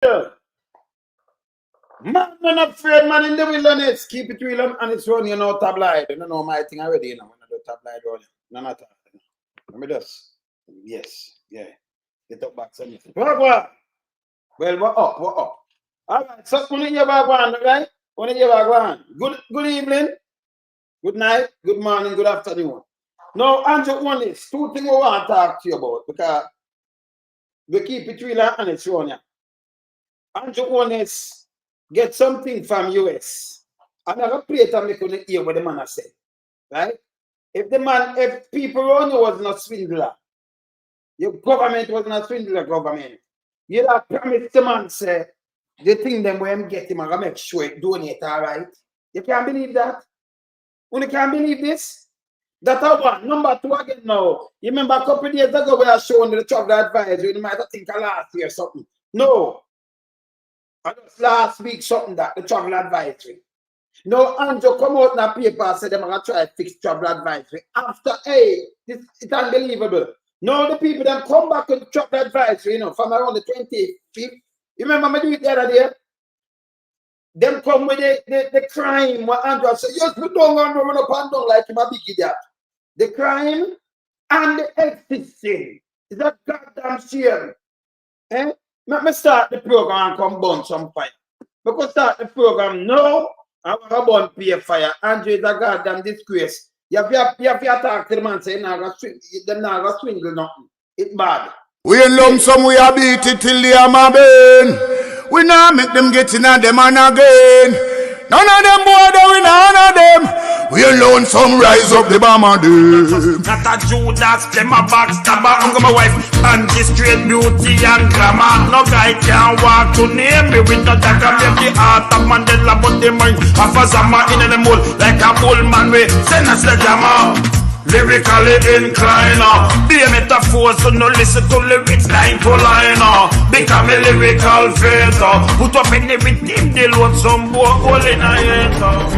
Man, not afraid, man, in the wilderness. Keep it real and it's run, you know, tabloid. You know my thing already, you know, when I do tabloid rolling. No, not that. Let me just. Yes, yeah. Get up back some. What? Well, we're up. All right, so when you back one, right? When you back one. Good evening, good night, good morning, good afternoon. Now, Andrew, one is two things we want to talk to you about because we keep it real and it's run, yeah. Andrew, one is get something from US. I'm not going to play it and make you hear what the man has said. Right? If people around you was not swindler, your government was not swindler government, you'd have promised the man say, the thing them when get him, I'm going to make sure it donate, all right? You can't believe that? You can't believe this? That's one. Number two again now. You remember a couple of days ago we are showing the travel advisory, you might think of last year or something. No. Last week something that the travel advisory. No, Andrew come out in a paper and said they're going to try to fix travel advisory. After, it's unbelievable. No, the people that come back with travel advisory, you know, from around the 25th. You remember me do it the other day? Them come with the crime what Andrew said, yes, we don't want to run up and down like him a big idiot. The crime and the existing. Is that goddamn shame? Eh? Let me start the program and come burn some fire. Because start the program now, I want to burn pay fire. Andrew is a goddamn disgrace. You have to talk to the man say, they're not going to swindle nothing. It's bad. We in lump sum, we a beat it till they are my bane. We not make them get in at them and again. None of them boy, we none of them. We alone some rise up the bomb of them. Not a Judas, them a backstabber. Uncle my wife, and this straight beauty and glamour. No guy can walk to name me with no dagger. Make the heart of Mandela, but the mind of a Zama in the mold. Like a bull man, we send us the jammer. Lyrically inclined, be a metaphor, so no listen to lyrics line to line. Become a lyrical theater. Put up in everything, they load some boy all in a hater.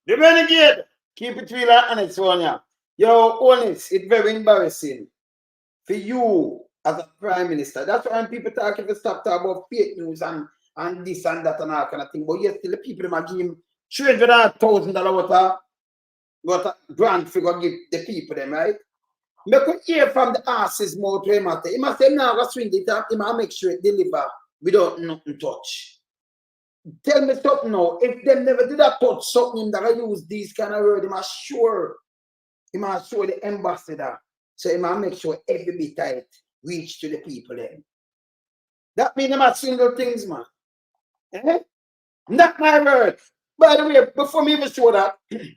The renegade, keep it real and it's on ya. Yo, Holness, it's very embarrassing for you as a prime minister. That's why when people talk, if you stop talking about fake news and this and that and all kind of thing. But yes, still the people might give him $300,000 what a grant figure give the people them, right? Make you hear from the asses more to him. He must say, now go swing it up, he must make sure it deliver without nothing touch. Tell me something now. If they never did that touch something that I use these kind of words, he must show the ambassador. So he must make sure every bit of it reach to the people then. That means they must swindle things, man. Eh? Not my word. By the way, before me even show that, I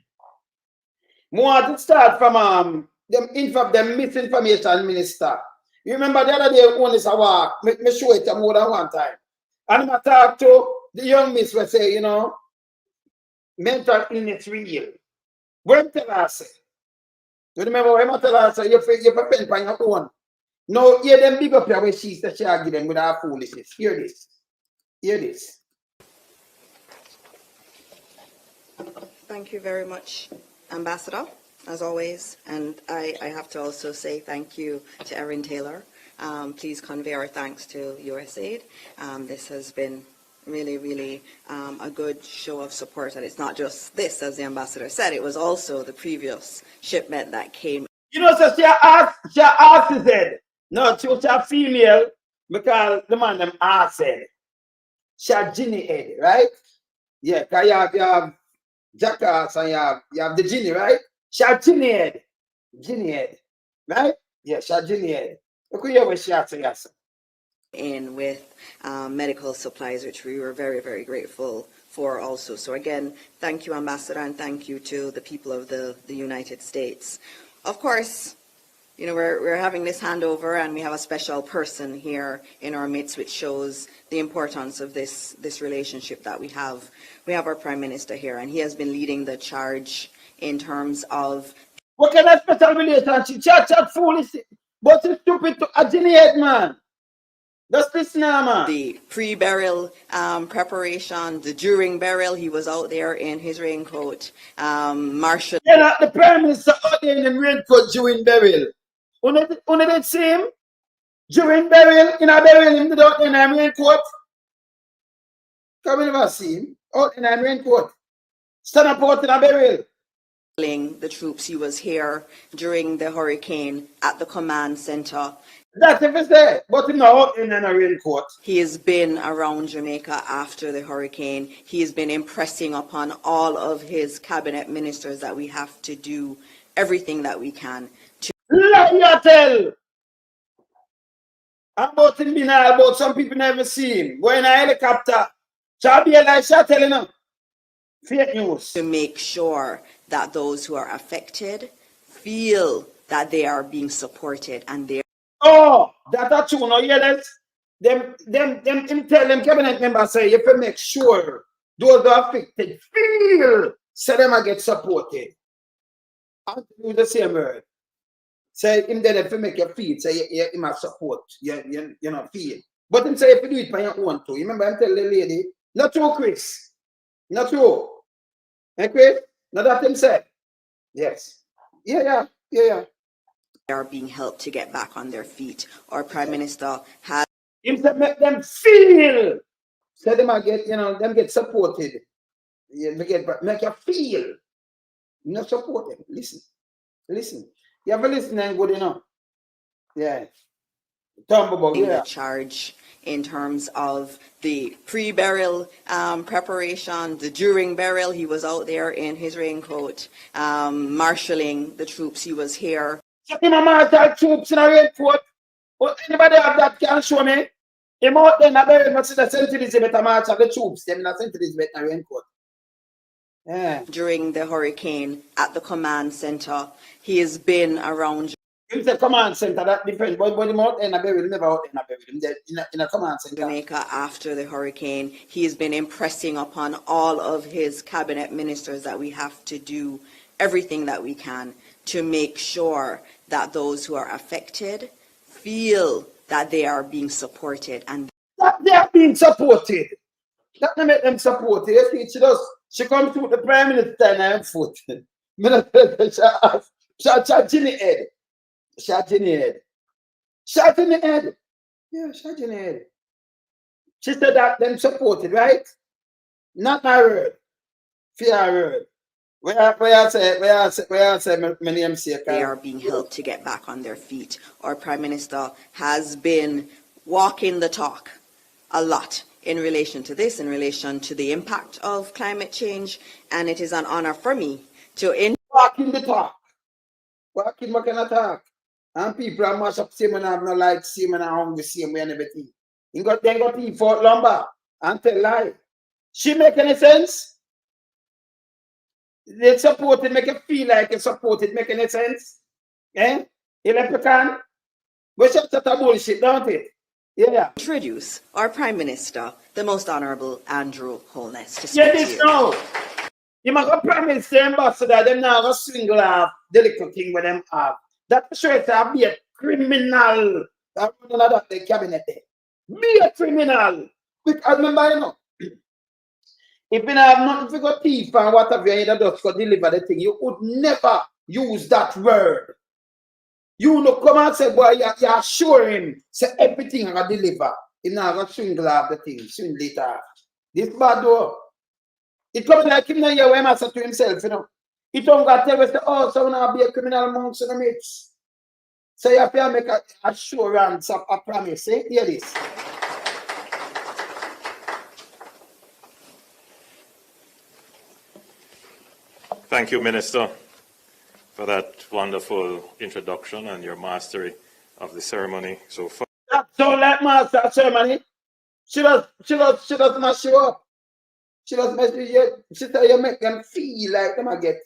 want to start from the misinformation minister. You remember the other day when it's a walk, me show it more than one time. And I talk to the young miss will say, you know, mental illness real. When tell us, you remember when I tell us, you pen by your own. No, hear them big up here where she said she argue them with her foolishness. Hear this. Hear this. Thank you very much, Ambassador, as always. And I have to also say thank you to Erin Taylor. Please convey our thanks to USAID. This has been really a good show of support, and it's not just this, as the ambassador said, it was also the previous shipment that came. You know, so she asked said, no, she was a female because the man them asked said. Shot Ginny head, right? Yeah, cause you have jackass and you have the Ginny, right? Shot Ginny head. Ginny head. Right? Yeah, shot Ginny head. Look who you have shot to yes. In with medical supplies, which we were very, very grateful for also. So again, thank you, Ambassador, and thank you to the people of the United States. Of course, you know, we're having this handover, and we have a special person here in our midst, which shows the importance of this relationship that we have. We have our Prime Minister here, and he has been leading the charge in terms of What kind of special relationship? Chat foolish. But it's stupid to a Ginny head, man. That's this now, man. the pre-burial preparation, the during burial. He was out there in his raincoat, marshal. You're not the Prime Minister out there in the raincoat during burial. When did see him? During burial, in a burial, him out in a raincoat. Come in never see him out in a raincoat. Stand up out in a burial. The troops. He was here during the hurricane at the command center. That's if it's there, but him not out in a raincoat. He has been around Jamaica after the hurricane. He has been impressing upon all of his cabinet ministers that we have to do everything that we can to Lie tell. About him being about some people never see him. Go in a helicopter. Shall be a lie, shall telling him. Fake news. make sure that those who are affected feel that they are being supported and they Oh, that's true. No, yeah, that's them tell them cabinet members say you have to make sure those who are affected feel so them are get supported. I'll use the same word. Say him then if you make you feel, say you must support, you know, feel. But him say if you do it by your own too. You remember I'm telling the lady, not true, Chris. Not true. Eh, Chris? Not that him said. Yes. Yeah. are being helped to get back on their feet. Our Prime Minister has Him said make them feel. So them get, you know, them get supported. Yeah, make you feel. You not support them. Listen. You have to listen and good enough. Yeah. the charge in terms of the pre-burial preparation, the during burial. He was out there in his raincoat, marshalling the troops. He was here. So him a marshal troops in a raincoat. But anybody have that can show me? Him out there in a very much the St. Elizabeth a marshal the troops. Them in a St. Elizabeth in a raincoat. Yeah. During the hurricane at the command center, he has been around. It's a command center that depends. But him out there in a burial, never out there in a burial. In a command center. Jamaica after the hurricane. He has been impressing upon all of his cabinet ministers that we have to do everything that we can to make sure that those who are affected feel that they are being supported and that they are being supported. That they make them supported. You see, she comes to the Prime Minister and I'm foot. Shot in the head. Shot in the head. Shot in the head. Yeah, shot in the head. She said that them supported, right? Not my word. Fear word. Where I say my name say they are being helped to get back on their feet. Our Prime Minister has been walking the talk a lot in relation to this, in relation to the impact of climate change, and it is an honor for me to walking the talk. Walking what kind of talk? And people are much up same and have no light, same and hungry, same way and everything. They got tea for lumber and tell lie. She make any sense? They support it, make it feel like it support it, make any sense? Eh? You like pecan? But shut that bullshit, don't it? Yeah. Introduce our Prime Minister, the Most Honourable Andrew Holness. To speak yeah, this now. You must have promised the ambassador, them now a swindle have the little thing with them have. That sure to be a criminal. That another the cabinet there. Be a criminal. Because remember, you know, if you have nothing to go thief and whatever, you just go deliver the thing, you would never use that word. You know, come and say, boy, you assure him, say everything I deliver. He's not going to swindle have the thing, swindle it off. This bad though. It comes like him now, you know, he say to himself, you know. He don't got to tell us, oh, so now be a criminal amongst the mates. So you have to make an assurance of a promise. Hear this. Thank you, Minister, for that wonderful introduction and your mastery of the ceremony so far. That sound like master ceremony. She does mash you up. She does mess with you. She tell you make them feel like them I get,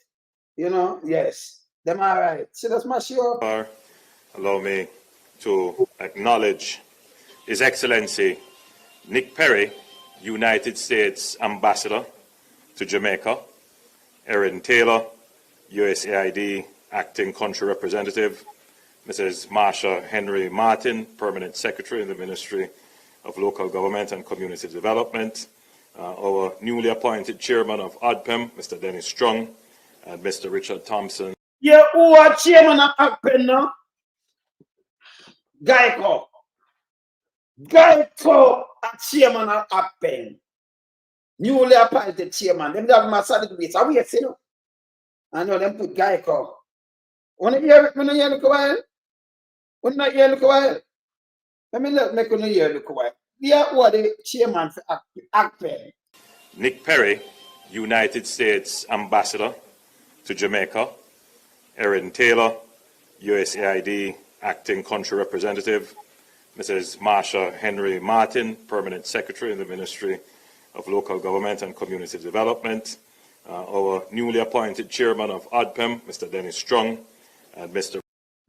you know, yes. Them all right. She does mash you up. Allow me to acknowledge His Excellency Nick Perry, United States Ambassador to Jamaica, Erin Taylor, USAID Acting Country Representative, Mrs. Marsha Henry Martin, Permanent Secretary in the Ministry of Local Government and Community Development, our newly appointed Chairman of ODPEM, Mr. Dennis Strong, and Mr. Richard Thompson. Yeah, who are Chairman of ODPEM now? Geico. Geico are Chairman of ODPEM. Newly appointed Chairman. Them have my certificates. Are we see no? I know them put Geico. When you hear it, when you hear it, while. When you hear it, while. Let me make you hear it, while. Yeah, who are the Chairman for ODPEM? Nick Perry, United States Ambassador to Jamaica, Erin Taylor, USAID Acting Country Representative, Mrs. Marsha Henry Martin, Permanent Secretary in the Ministry of Local Government and Community Development, our newly appointed Chairman of ODPEM, Mr. Dennis Strong, and Mr.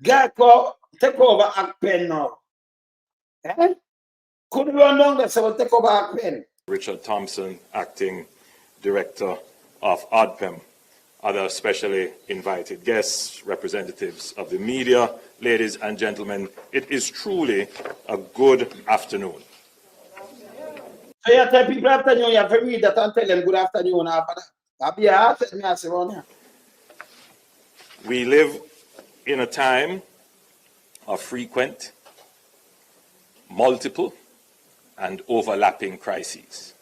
Geico take over ODPEM now. Eh? Could run down there, so take over ODPEM. Richard Thompson, Acting Director of ODPEM. Other specially invited guests, representatives of the media, ladies and gentlemen, it is truly a good afternoon. So you tell people afternoon, you have to read that and tell them good afternoon after that. I'll be hard to me as around here. We live in a time of frequent, multiple, and overlapping crises.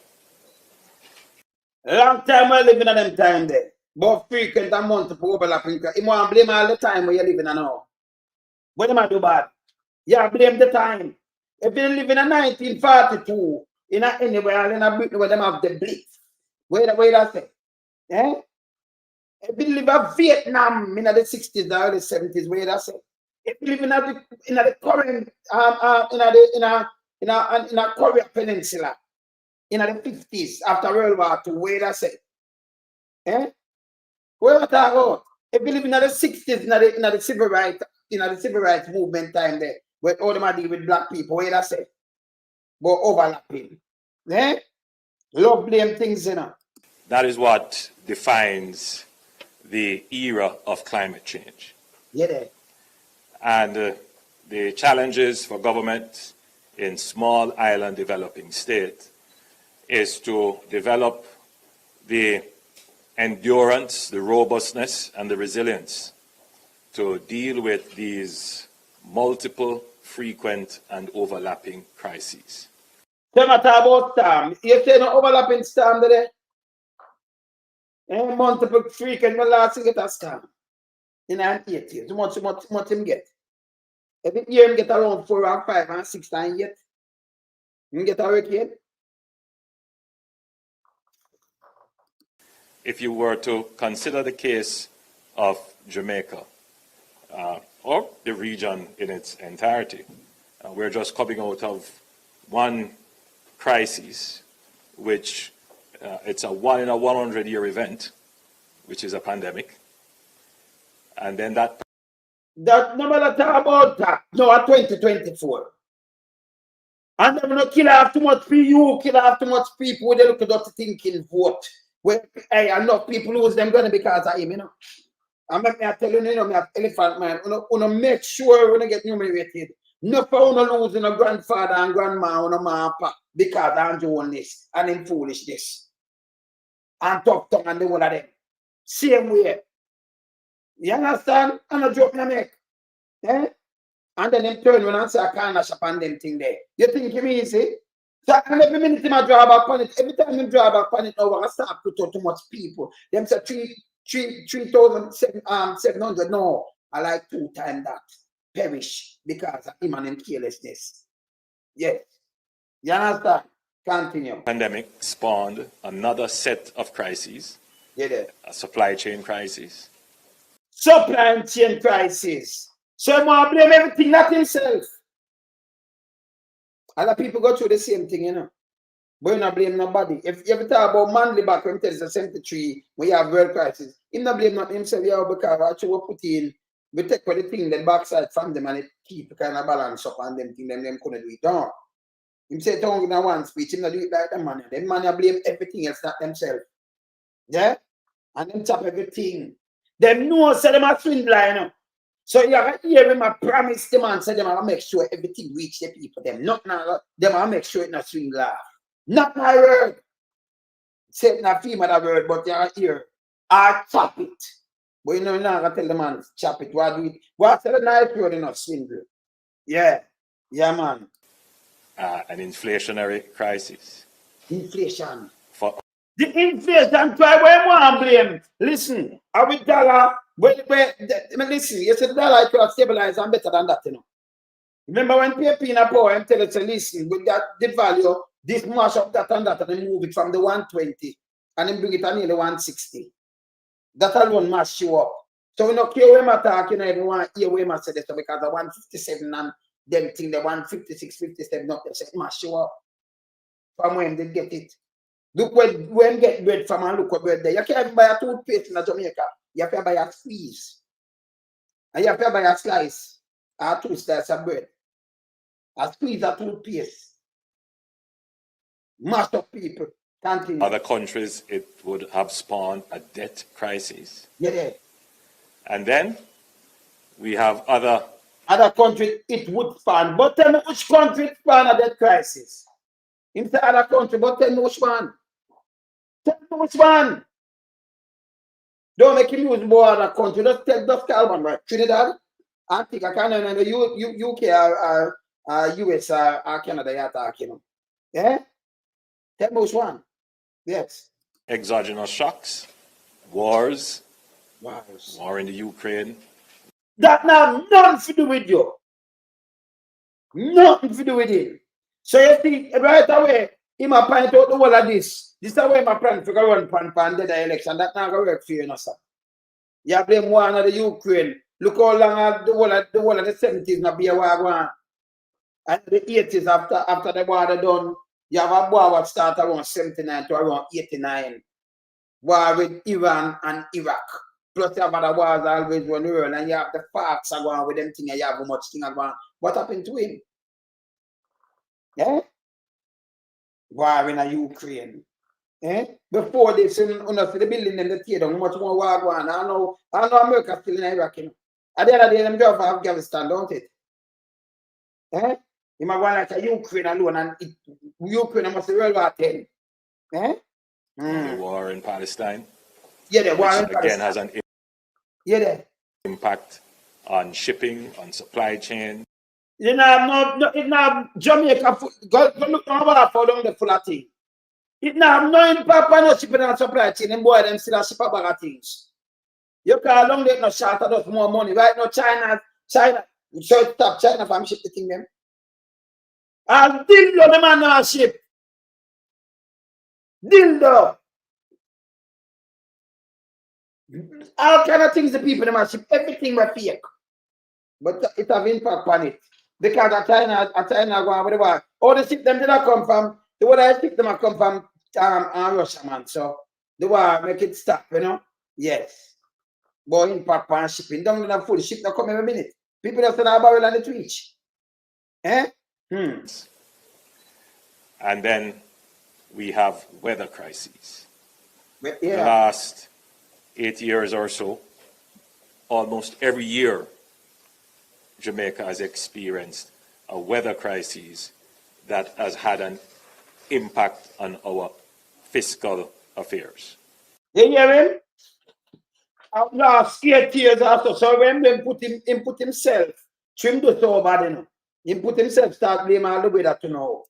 Long time we're living in them time there. But frequent and multiple overlapping. You want to blame all the time where you're living in now. What am I do bad? Yeah, blame the time. If you live in a 1942, in a anywhere in a Britain where them have the blitz. Where that say? Eh? If you live in Vietnam in the 60s or the 70s, where that say? If you live in the current in a Korea Peninsula in the 50s after World War II, where that say? Eh? Where that about? If you live in the 60s in the civil rights movement time there, where all them are deal with black people, where that say? But overlapping. Eh? Love blame things, you know. That is what defines the era of climate change. Yeah. And the challenges for government in small island developing states is to develop the endurance, the robustness, and the resilience to deal with these multiple, frequent, and overlapping crises. Tell me about storm. You say no overlapping storm today? Multiple frequent, no last get a storm. In an 8 years. Much him get? Every year him get around 4 and 5 and 6 times yet. Him get a hurricane. If you were to consider the case of Jamaica, or the region in its entirety, we're just coming out of one crisis, which it's a 1 in a 100 year event, which is a pandemic. And then that nobody talk about that. No, at 2024. And them not kill off too much people, kill off too much people with the look at thinking vote. Where enough people lose them gonna because of him, you know. And make me tell you, me have elephant man, wanna make sure when get numerated. No for wanna lose no grandfather and grandma, no ma papa because of Andrew Holness and him foolishness. And talk tongue and the whole of them. Same way. You understand? And a joke me make. Eh? And then him turn when and say I can't shop on them thing there. You think him easy? So and every minute him a draw back on it. Every time him draw back on it, now I start put out too much people. Them say 3,700. No, I like 2 times that. Perish because of him and him carelessness. Yes. You understand? Continue. pandemic spawned another set of crises Yeah, there. A supply chain crisis. Supply chain crisis. So he want to blame everything, not himself. Other people go through the same thing, you know. But you not blame nobody. If you ever talk about Manly back when it's 73, when you have world crisis, he not blame not himself, yeah, because actually we put in, we take the thing, the backside from them and it keep kind of balance up and them thing, them couldn't do it down. Him say tongue in one speech, him not do it like the man. Them man blame everything else, not themselves. Yeah? And them tap everything. Them know say them a swindler, you know. So you have to hear him a promise them and say them are make sure everything reach the people. Them not now, them are make sure it not swindler. Not my word. Say not female that word, but you are here. I chop it. But you know, you're not gonna tell the man chop it. What do it? What's the nice word in a swindle? Yeah. Yeah, man. An inflationary crisis. Inflation. For The inflation try where one blame. Listen, our dollar, listen, you said the dollar could have stabilized and better than that, you know. Remember when people in a power and tell us, listen, we got the value, this mash up that and then move it from the 120 and then bring it to nearly 160. That alone mash you up. So we don't care where my talk, you know, everyone hear where my say this because the 157 and them thing, the 156, 57, not the mash you up. From when they get it. Look when get bread from and look what bread there. You can't buy a toothpaste in Jamaica. You have to buy a squeeze. And you have to buy a slice. Or 2 slices of bread. A squeeze of toothpaste. Mass of people. Continue. other countries, it would have spawned a debt crisis. Yeah. And then we have other countries it would spawn. But tell me which country spawn a debt crisis. In the other country, but tell me which one. Tell me which one. Don't make him use more other country. Just call one, right? Trinidad, Antigua, Canada, and the UK or US or Canada, you're talking. Yeah? Tell me which one. Yes. exogenous shocks, wars, Wars. war in the Ukraine. That now nothing to do with you. Nothing to do with it. So you see, right away, he might point out the whole of this. This is the way my plan to go run pan the election. That not going to work for you, no, sir. You blame one of the Ukraine. Look how long the whole of the 70s not be a war going. And the 80s after the war done, you have a war that start around 79 to around 89. War with Iran and Iraq. Plus you have other wars always run the world and you have the facts are going with them things and you have much thing going. What happened to him? Yeah? War in Ukraine. Eh? Before this, the building them the tear down, much more war going. I know America still in Iraq, you know. At the end of the day, them go for Afghanistan, don't it? Eh? You might want like a Ukraine alone, and Ukraine must be World War 10. Eh? The war in Palestine. Yeah, the war in Which again has an impact on shipping, on supply chain. You know, Jamaica, go look over for them, the full of things. It now no impact on no shipping and supply chain, and boy, them still ship a bag of things. You can't long let no short of more money. Right now, China, so stop China from ship the thing them. And dildo the man now ship. Dildo. All kind of things the people them ship. Everything was fake. But it have impact on it. Because China go on with the war. All the ship them did not come from, the war I ship them come from Russia, man. So the war make it stop, you know? Yes. But impact on shipping. Don't have full ship that come every minute. People that send a barrel on the Twitch. Eh? And then we have weather crises. Yeah. The last 8 years or so, almost every year, Jamaica has experienced a weather crisis that has had an impact on our fiscal affairs. You hear him? Last 8 years after, so when they put himself, trim the so bad, you know. He put himself, start blaming all the weather to know.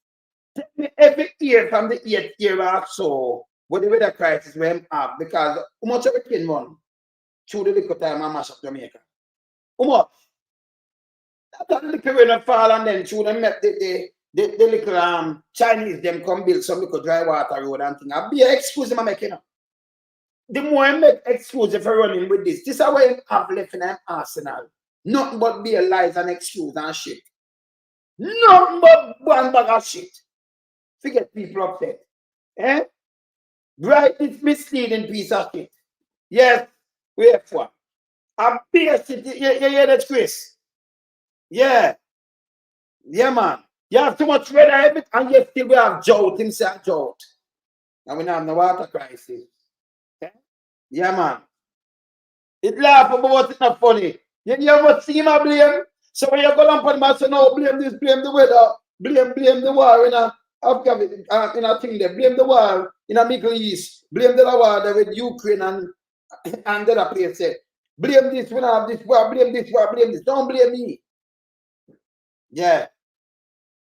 Every year from the 8th year or so, with the weather crisis we have, because how much hurricane run through the little time and mash up Jamaica? How much? That little rain fall and then through them met the little Chinese them come build some little dry water road and thing. I'll be an excuse them making up. the more I make excuse for running with this is how I have left in an arsenal. Nothing but be a lies and excuse and shit. Nothing but one bag of shit. Forget people upset. Eh? Right, this misleading piece of shit. Yes, wait for. A big shit. You hear that, Chris? Yeah. Yeah, man. You have too much red eye, and yet still we have drought, himself drought. And we don't have no water crisis. Eh? Yeah, man. It laugh about it's not funny. You hear what seem a blame? So when you go down on the say, no, blame this, blame the weather, blame the war in a thing there, blame the war in a Middle East, blame the war there with Ukraine and the other place there. Blame this, we don't have this war, blame this war, blame this. Don't blame me. Yeah.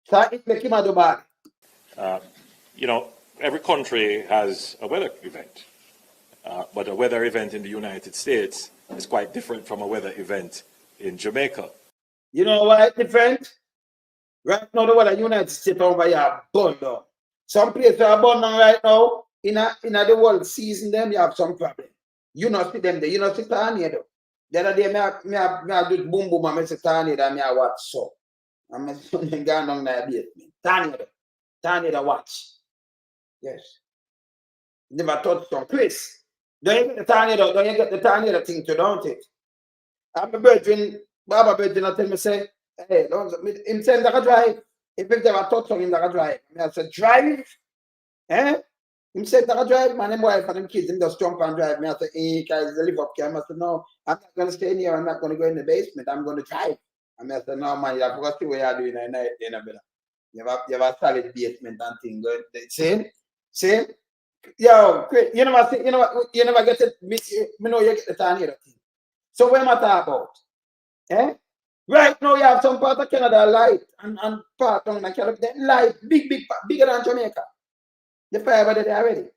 So it make him a do bad. You know, every country has a weather event, but a weather event in the United States is quite different from a weather event in Jamaica. You know why it's different? Right now, the weather United States over here are bundle. Some places are abundant right now. In the world season, them you have some problem. You not see them there. You not see tornado. The other day, I do boom boom and I say tornado and I watch so. I'm going down there basement. Tornado watch. Yes. Never touched some Chris. Don't you get the tornado thing too, don't it? I'm a virgin, Baba virgin, I tell me say, hey, him say that I drive. If they ever touch on him that I drive. I said, drive? Eh? Him said that I drive, man, him wife and them kids, him just jump and drive. I said, hey, guys, they live up here. I said, no, I'm not going to stay in here. I'm not going to go in the basement. I'm going to drive. I said, no, man, you have to see what you're doing at night. You have a solid basement and thing going. Same? Yo, you never get it. Me know you get the tornado thing. So what am I talking about? Eh? Right now you have some part of Canada light and part of Canada light, bigger than Jamaica. The fire there already.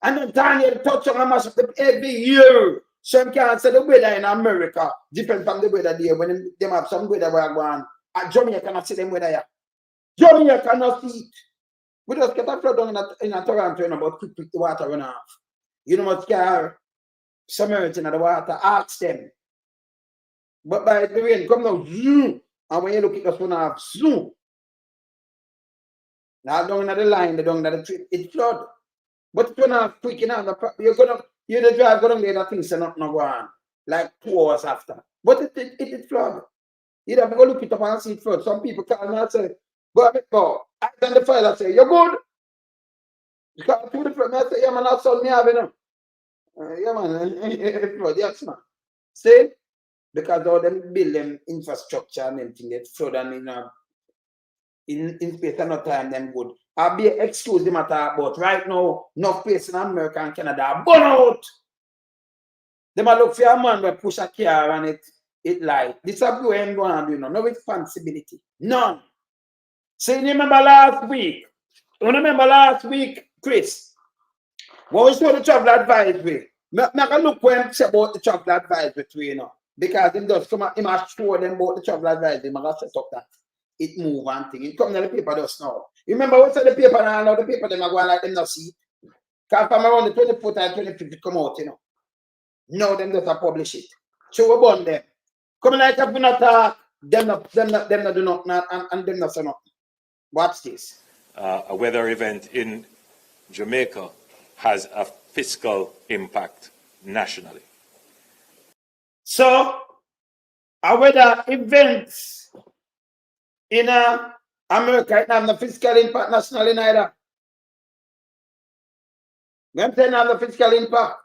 And then tornado touch on a mass every year. Some can't say the weather in America different from the weather there when them have some weather where going. And Jamaica cannot see them weather here. Jamaica cannot see it. We just get a flood down in a Toronto and about quick the water run off. You know what car submerged in the water, ask them. But by the rain come down, zoom, and when you look at the sun off, zoom. Now down the line, down the trip, it flood. But it's not quick enough. You're the drive going there, that things are not go on. Like 2 hours after. But it flood. You have to go look it up and see it flood. Some people call me and say, go. I done the file, I say, you're good. You come to the front, I say, yeah, man, that's all me having them. Yeah, man, flood, yes, man. See? Because all them build them infrastructure and everything, they flood and in space and no time, them good. I'll be excuse them at all, but right now, no place in America and Canada are burn out. They might look for a man who push a car and it light. This is what I'm going to do now. No responsibility. None. So you remember last week? Chris? When we saw the travel advisory, I can look when I say about the travel advisory too, you know. Because him just come him has show them about the travel advisory, I set up that it move and thing. It come to the paper just now. You remember what said the paper now the paper them are going like them not see. Because from around the 24th and 25th it come out, you know. Now them just publish it. So we burn them. Come like if we not talk, them not do nothing and them not say nothing. Watch this. A weather event in Jamaica has a fiscal impact nationally. So, a weather events in America it have no fiscal impact nationally neither. I'm saying have no fiscal impact.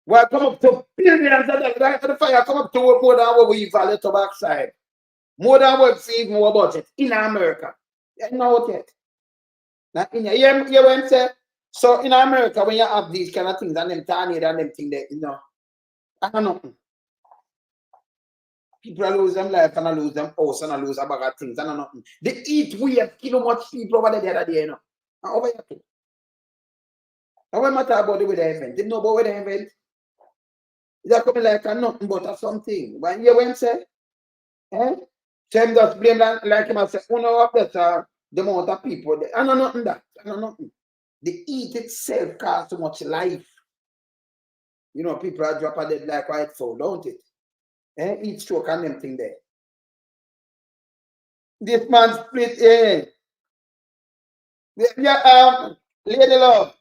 Well, come up to billions of dollars. Right to the fire, come up to more than what we value to backside. More than what we even more budget in America. You know what yet? Now, you what I'm saying? So, in America, when you have these kind of things and them tornado and them things there, you know, I don't know. People lose them life and I lose them house and I lose a bag of things and nothing. They eat weird, kill much people over there the other day, you know. And over here too. And when I talk about the weather event, they know about weather event. They're coming like a nothing but a something. When you went say, eh? Same just blame like him and say, oh no, that's the amount of people there. I know nothing that. I know nothing. The heat itself causes so much life. You know, people are dropping dead like white fowl, don't it? Heat stroke and them thing there. This man split, Lady Love,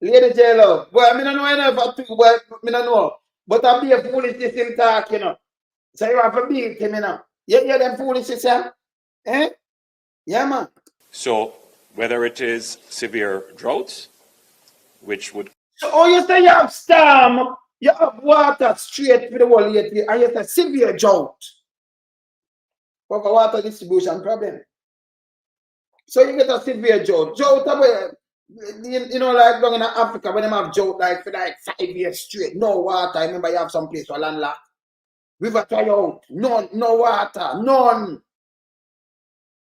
Lady J Love. Boy, I don't know enough for two, boy, I don't know. But I be a foolish this him talk, you know. So you have to beat him, you know. You hear them foolishness, yeah? Yeah, man. So whether it is severe droughts, which would... So you say you have storm, you have water straight for the whole lately, and you say severe drought. For water distribution problem. So you get a severe drought. Drought, you know, like down in Africa, when they have drought like for like 5 years straight, no water. I remember you have some place for landlocked. River dry out, none, no water, none.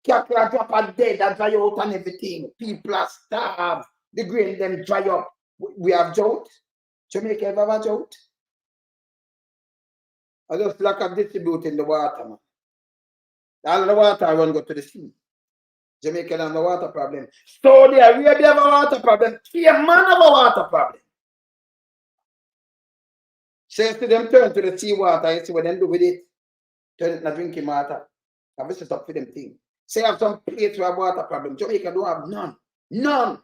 Cattle are drop are dead and dry out and everything. People are starved. The grain them dry up. We have drought. Jamaica ever have a drought? I just lack of distributing the water, man. All of the water run go to the sea. Jamaica have a water problem. Saudi Arabia have a water problem. Yemen have a water problem. Says to them, turn to the sea water and see what they do with it. Turn it into drinking water. I wish it's up for them thing. Say have some place where have water problem. Jamaica don't have none. None.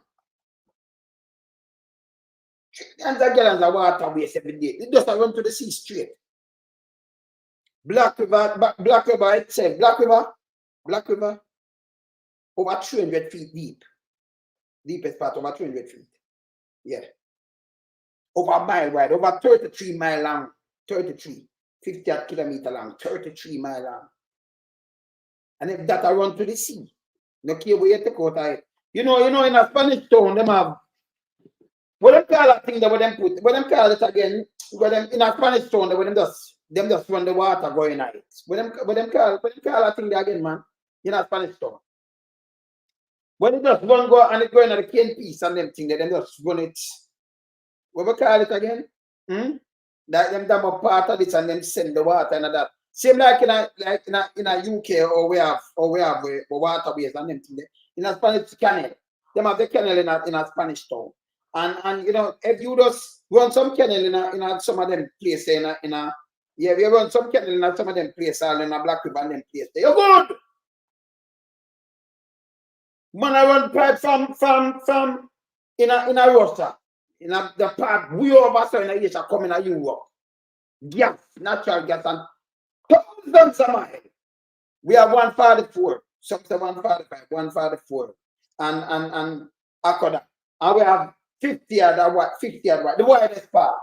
And the gallons of water waste every day. It just run to the sea straight. Black River itself. Black River, over 300 feet deep. Deepest part, over 300 feet. Yeah. Over a mile wide, over 33 mile long. 33. 50 kilometer long, 33 mile long. And if that I run to the sea, no care where you take out it. You know, in a Spanish town, them have what them call that thing that them put, what them call it again, what them in a Spanish town, that them just run the water going at it. What them call that thing there again, man, in a Spanish town. When it just run go and it go in the cane piece and them thing, them just run it. What we call it again? That them dam up part of this and them send the water and that. Same like in a UK or we have waterways and them thing there. In a Spanish canal. Them have the canal in a Spanish town. And you know, if you just run some canal in some of them places we run some canal in some of them places in a Black River and them places. You're good. Man, I run pipe from in a Russia. In the part we over so in a Asia coming to Europe. Gas, natural gas and thousands of miles. We have 144, some say 145, 144. And Akoda. And we have 50 at the widest part.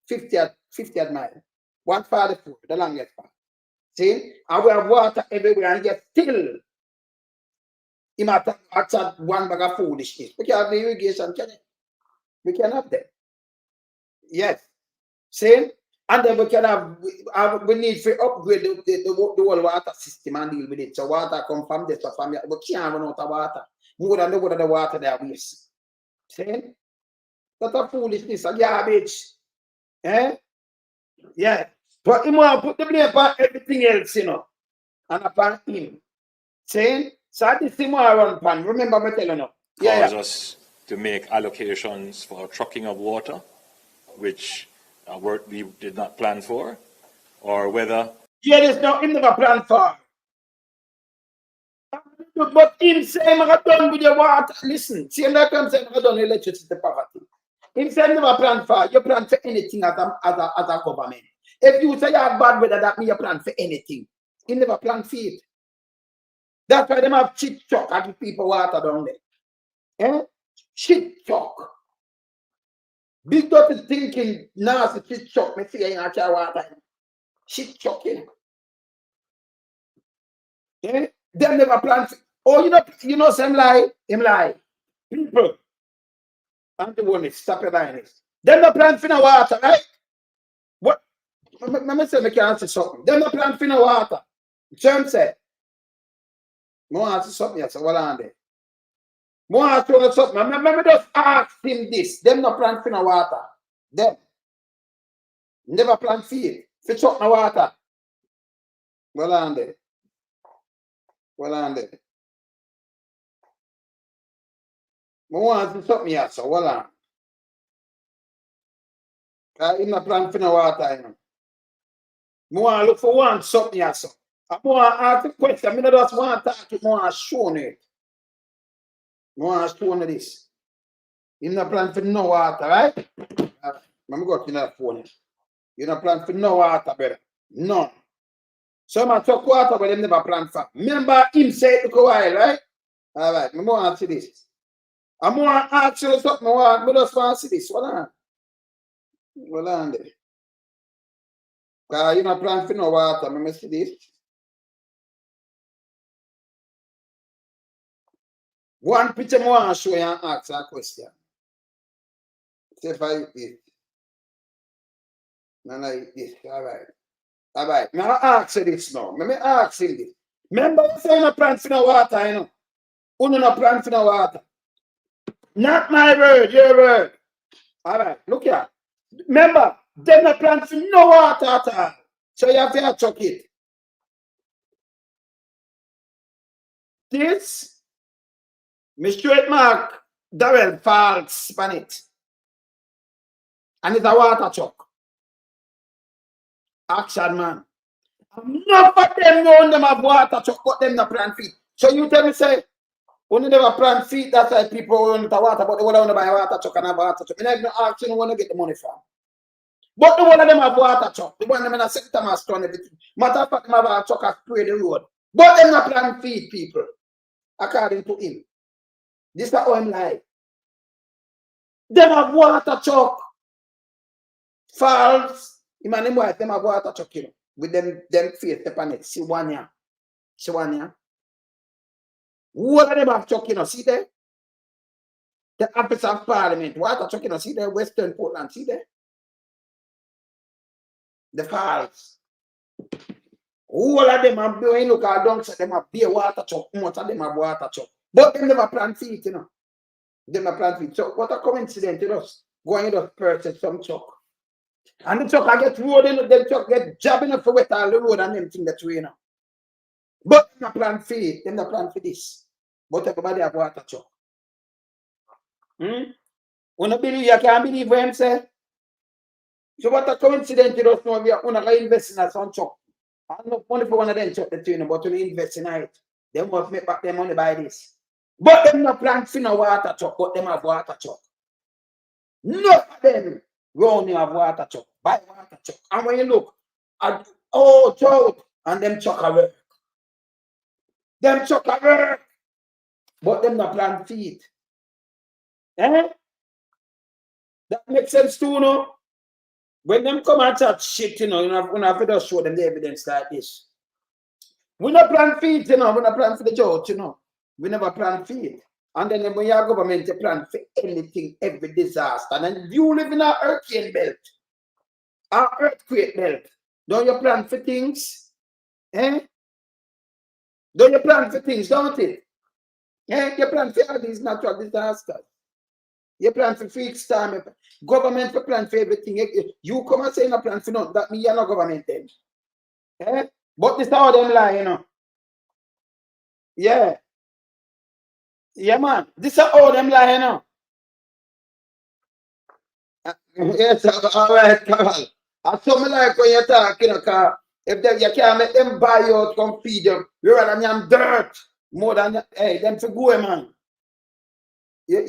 50 at mile. 144, the longest part. See? And we have water everywhere and yet still you might have one bag of foolishness. We can have the irrigation, can it? We can have them. Yes. See? And then we can have we need to upgrade the whole water system and deal with it. So water come from this or from here. We can't run out of water. More than the water there we waste. See? That's a foolishness, a garbage. Yeah. But he want to put the blame upon everything else, you know. And upon him. See? So this thing I run pan. Remember me telling you. Cause us to make allocations for trucking of water, which we did not plan for, or whether... Yeah, there's no, him never plan for. But him say, I'm done with your water. Listen, see him like I'm saying, I'm done with electricity poverty. Him say, never plan for. You plan for anything as a government. If you say you have bad weather, that means you plan for anything. He never plan for it. That's why they have shit truck and give people water down there. Shit truck. Big dirty thinking nasty shit truck. Me see you in a water. Shit truck. Them never plan. Oh, you know, some lie. Him lie. People. I'm the one that stop your lines. Them not plan for no water, right? What? Let me say, I can answer something. Them not plan for no water. Jim said. More answer something. Yes, what on there? More answer something. Let me just ask him this. Them not plan for no water. Them. Never plan for it. Fetch up no water. Well on there. Well on there. want to something here, so hold on. Because in the plan for no water, you know. I want to look for one something here, so. I want to ask a question. I just want to talk it more and show it. I want to show you this. In the plan for no water, right? Let me go to that phone. You don't plan for no water, brother. None. Some are talk water, but they never plan for. Remember him say it took a while, right? All right, I want to see this. I want to ask you something. I just want to see this. Hold on. Hold on there. Because you don't plan for no water. Let me see this. One picture I want to show you and ask a question. Say if I eat this. No, I eat this. All right. All right. Now I ask you this now. Let me ask you this. Remember you say you no plan for no water, you know? You no plan for no water. Not my word, your word. All right. Look here. Remember, they no plan for no water at all. So you have to chuck it. This, me straight mark, Darrell false on it. And it's a water chuck. Action, man. Enough of them know them have water chuck, but them not plant feet. So you tell me, say, only never plant feet, that's why people want the water, but they want to buy water chuck and have water chuck. And I even ask you, want to get the money from. But the one of them have water chuck. The one of them in a second time has done everything. Matter of fact, them have a chuck and spray the road. But them not plant feet, people. According to him. This is how him lie. Them have water chuck. False. Him and him wife, them have water chuck, you know. With them face upon it. See one here. See one here. What of them have chuck, you know? See there? The office of Parliament. Water chuck, you know? See there? Western Portland. See there? The falls. All of them have doing look at don't say them have beer water chuck. Most of them have water chuck. But them never plant feet, you know. Them never plant feet. So what a coincidence to us. Go and just purchase some chuck. And the truck I get road in, them truck get jabbing up for wet all the road and them thing that you know. But them not plan for it, them not plan for this. But everybody have water truck. When you believe, you can't believe what I'm saying. So what a coincidence you don't know we are gonna invest in some truck. I have no money for one of them truck that you know, but we invest in it. They must make back their money by this. But them not plan for no water truck, but them have water truck. None of them. We only have water chuck, buy water chuck. And when you look at drought and them chuck a work. Them chuck a work. But them not plant feet. Eh? That makes sense too, no? When them come and chat shit, you know, you have to just show them the evidence like this. We not plant feet, you know, we not plant for the drought, you know. We never plant feet. And then when your government plan for anything, every disaster. And then you live in a hurricane belt, an earthquake belt. Don't you plan for things? Eh? Don't you plan for things, don't it? Eh? You plan for all these natural disasters. You plan for fixed time. Government for plan for everything. You come and say you no plan for nothing. That means you're not government then. Eh? But this is how them lie, you know. Yeah. Yeah, man. This is how them lie, you know. Yes, all right, Carol. I something like when you talk, you know, cause if they, you can't make them buy you out, come feed them. You rather them dirt more than hey, them to go, man. You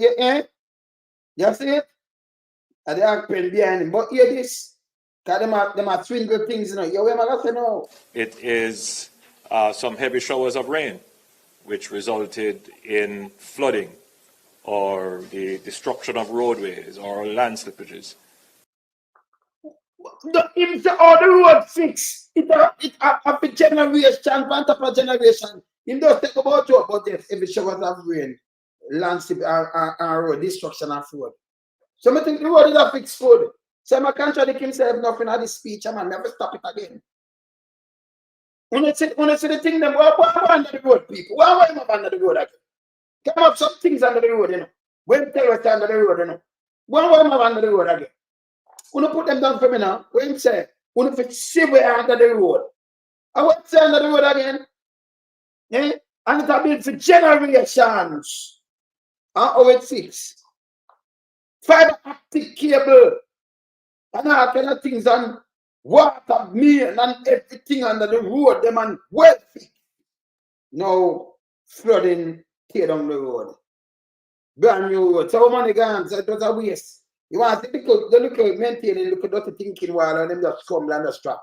see it? And they are pen behind him. But hear this. Cause them are swindle things, you know. You remember that, no? It is some heavy showers of rain, which resulted in flooding or the destruction of roadways or land slippages. If all the road fix, it up a generation, one top of generation. It does take about 2 about this every showers of rain, landslip and road, destruction of road. So I think the road is a fixed food. So I contradict himself nothing at this speech, man, never stop it again. When I say the thing, them why under the road, people? Why am I under the road again? Come up some things under the road, you know. When terrorists under the road, you know. Why am I under the road again? When I put them down for me now, when I say, when I see where under the road, I want to say under the road again. Eh? And it has been for generations. and how it fix. Fiber optic cable and all kind of things and water main and everything under the road, them and well fixed. Now flooding tear down the road. Brand new road. So money gone, so it was a waste. You want to look at maintaining, look at dirty thinking while and them just crumble and just strap.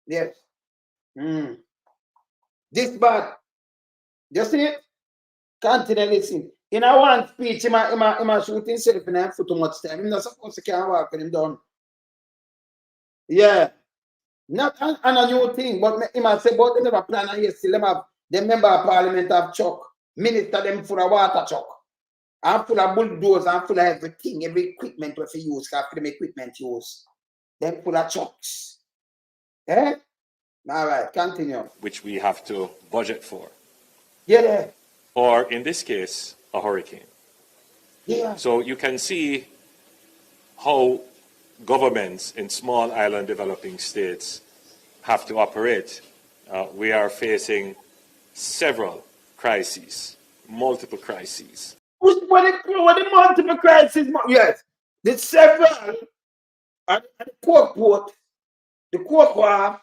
Yes. This bad. You see it? Continue listen. In a one speech, he might shoot himself in for too much time. He's not supposed to can't walk with him down. Yeah. Not a new thing, but he might say, but they never plan on here still. Them have the member of parliament have chuck. Minister them full of water chuck. And full of bulldozers and full of everything, every equipment what they use, because them equipment use. Them full of chucks. Eh? All right, continue. which we have to budget for, Yeah. or in this case, a hurricane. Yeah. So you can see how governments in small island developing states have to operate. We are facing several crises, multiple crises. What the multiple crises? Yes. The several, and the court port, the court war,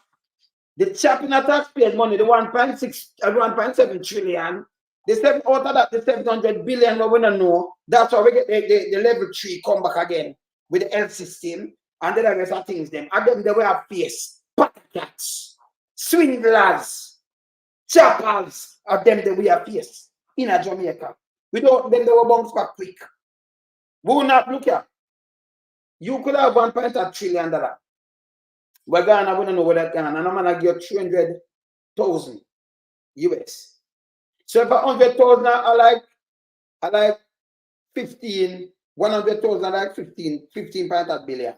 the chopping of taxpayers' money, the 1.6 and 1.7 trillion, the seven out of that, the 700 billion we don't know. That's why we get the level 3 come back again with the health system and the rest of things them. And them they will have face, cats, swindlers, choppers, of them that we have face in a Jamaica. Without them they will bounce back quick. We will not look at. You could have 1.8 trillion dollar. We're Ghana, we don't know what that Ghana, and I'm gonna give 300,000 US. So if 100,000 are like 15, 100,000 are like 15.8 billion.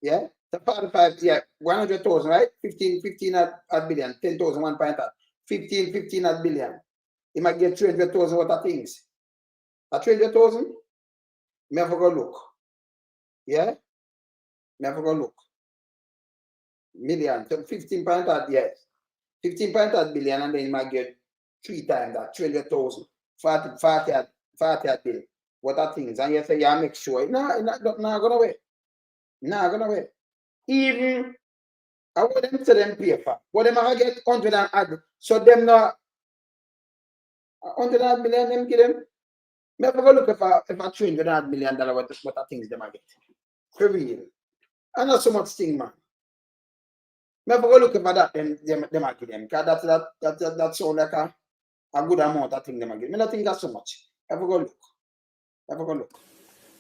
Yeah? So 45, yeah, 100,000, right? 15 at billion, 10,000, 1.8. 15 at billion. You might get 300,000 worth of things. At 300,000, me have to go look. Yeah? Me have to go look. Million, so 15.8, yes. 15.8 billion, and then you might get 3 times that, 300,000. 40 at bill. What are things? And you say, yeah, make sure. No, not gonna wait. Not gonna wait. Even, I want them to them pay for. What them I get 100 and add. So them not 100 million them give them. Me have to go look if a $300 million what are things them I get. For real. And not so much thing, man. Me have to go look for that them I give them. Because that sound like a good amount of thing them I give. Me not think that's so much. Have to go look. Have to go look.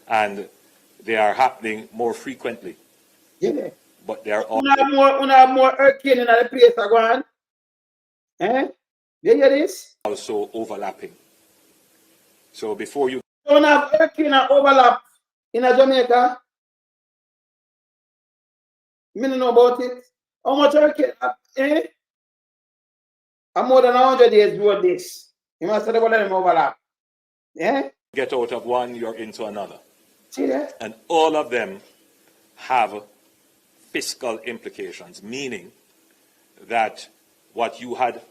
And they are happening more frequently. Yeah. But they are all Una more hurricane in the place I go on. Eh? You hear this? also overlapping. So before you Don't have hurricane overlap in Jamaica. Me don't know about it. How much hurricane? Eh? I'm more than 100 days doing this. You must have them overlap. Yeah? get out of one, you're into another. See that? And all of them have fiscal implications, meaning that what you had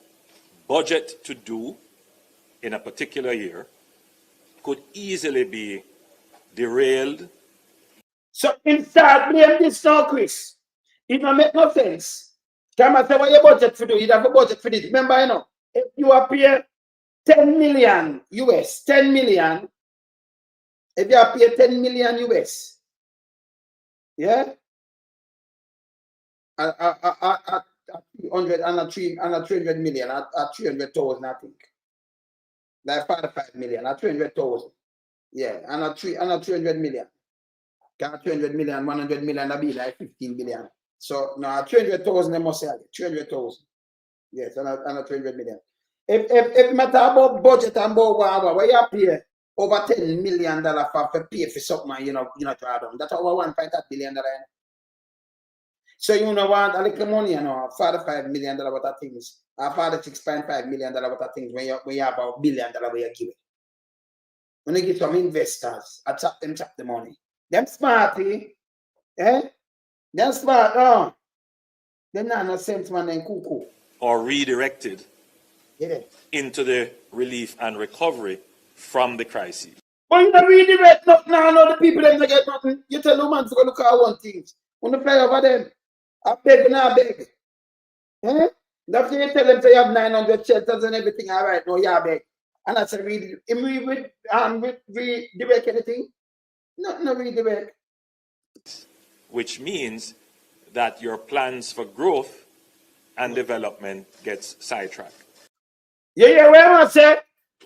budget to do in a particular year could easily be derailed. So inside blame this now, Chris. It don't make no sense. Come and say what your budget for do. You have a budget for this. Remember, you know, if you appear 10 million US, 10 million, if you appear 10 million US, yeah, at 300 and a 300 million, at 300,000, I think. Like 45 million, at 300,000. Yeah, and a 300 million. 300 million, 100 million, that'd be like 15 billion. So now 300,000 they must say 300,000. Yes, and a 300 million. If matter about budget and about whatever, where you pay over $10 million for pay for something, you know, to add on. That's over $1.8 billion. So you know want a little money, you know, $45 million worth of things, or $46.5 million worth of things when you have $1 billion where you give it. When you give some investors, I chop the money. Them smarty, eh? Them smart, no. Them not no sense man and cuckoo. Or redirected Yeah. into the relief and recovery from the crisis. But you don't redirect nothing now, no, the people them they get nothing. You tell the man to go look at one things. When you play over them, I beg and I beg. Eh? That's why you tell them say you have 900 shelters and everything, all right, no, yeah, beg. And I said, redirect anything? No redirect. Which means that your plans for growth and development gets sidetracked. Yeah, where I say,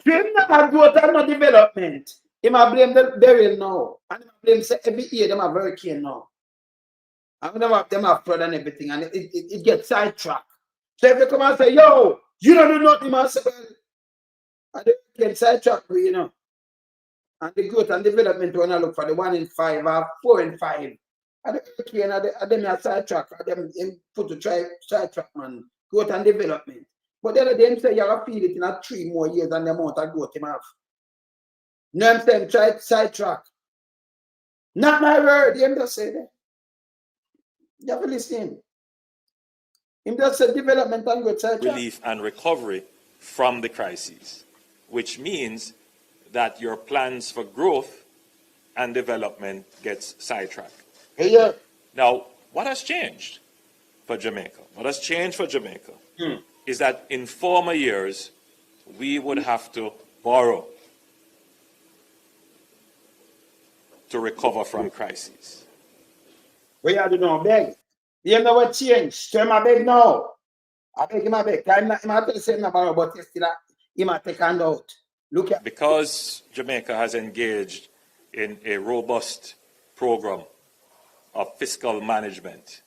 him not growth and no development. He might blame the burial now. And he might blame say every year them have hurricane now. And them have flood and everything, and it gets sidetracked. So if you come and say, yo, you don't do nothing, man, say, well, and they get sidetracked, you know. And the growth and development when I look for the 1 in 5 or 4 in 5. And the hurricane and them are sidetrack, and them put to try sidetrack, man. Growth and development. But then them say you have to feed it in 3 more years than the amount of growth him have. You know what I'm saying? Try sidetrack. Not my word, him just say that. You have to listen. Him just say development and growth sidetrack. Relief and recovery from the crises, which means that your plans for growth and development gets sidetracked. Hey, yeah. Now, what has changed for Jamaica? What has changed for Jamaica is that in former years, we would have to borrow to recover from crises. We have to know beg. You know what changed? So him a beg now. I beg him a beg. I'm not tell the same about but still he might take hand out. Look at Because Jamaica has engaged in a robust program of fiscal management,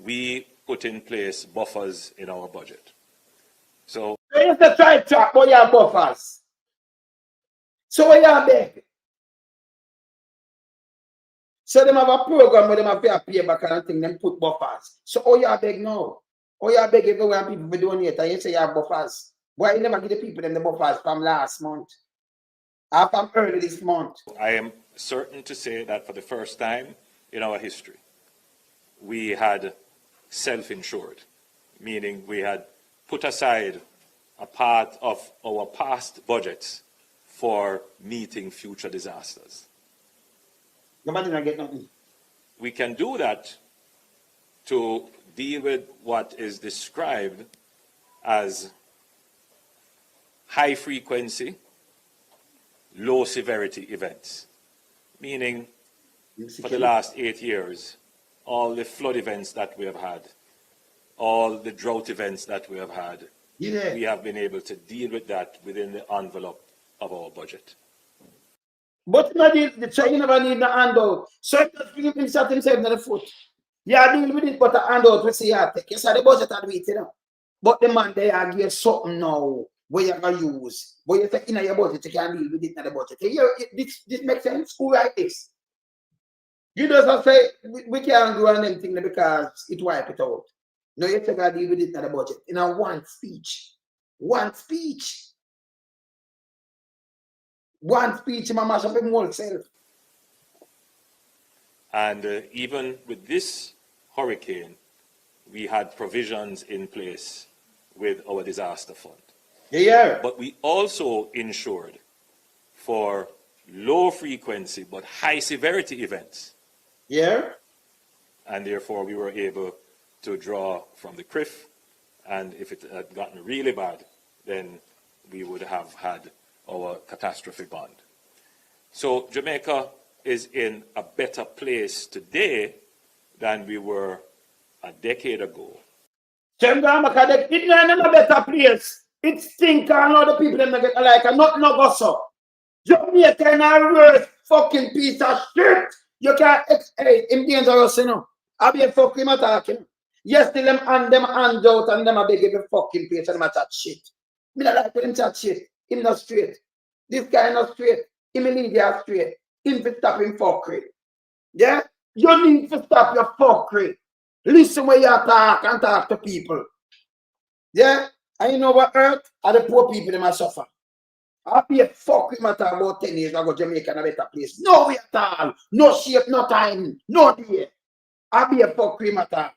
we put in place buffers in our budget. So you have to try track, but you have buffers. So we have beg. So them have a program where them have to pay back and thing, them put buffers. So you have beg now. You have beg everywhere people be donate and you say you have buffers. Why you never give the people them the buffers from last month? Or from early this month? I am certain to say that for the first time in our history, we had self-insured, meaning we had put aside a part of our past budgets for meeting future disasters. Nobody not get nothing. We can do that to deal with what is described as high frequency, low severity events, meaning for the last 8 years, all the flood events that we have had, all the drought events that we have had, we have been able to deal with that within the envelope of our budget. But not the so you never need the handout. So if you give himself in the foot, yeah, deal with it, but the handout we see you take. Yes, the budget had waited now. But the man they are give something now where you're gonna use. But you say in your budget, you can deal with it in the budget. This makes sense. Who write this? You just say we can't do anything because it wipe it out. No, you take a deal with it in the budget. In a one speech. One speech. One speech, my mash up him whole self. And even with this hurricane, we had provisions in place with our disaster fund. Yeah. But we also insured for low frequency but high severity events. Yeah. And therefore we were able to draw from the CRIF, and if it had gotten really bad, then we would have had our catastrophe bond. So Jamaica is in a better place today than we were a decade ago. It's not in a better place. It stinks and all the people that get like and not no go so. Jamaica in a worst fucking piece of shit. You can't hey, him dangerous, you know. I be a fucking attacking. Yes, till them and them hands out and them a beg every fucking place and them a chat shit. Me not like him chat shit. Him not straight. This guy not straight. Him lead you straight. Him to stop him fuckery. Yeah? You need to stop your fuckery. Listen when you talk and talk to people. Yeah? And you know what earth? Are the poor people that must suffer. I be a fuck with my talk about 10 years ago, Jamaica in a better place. No way at all. No shape, no time, no day. I be a fuck with my talk.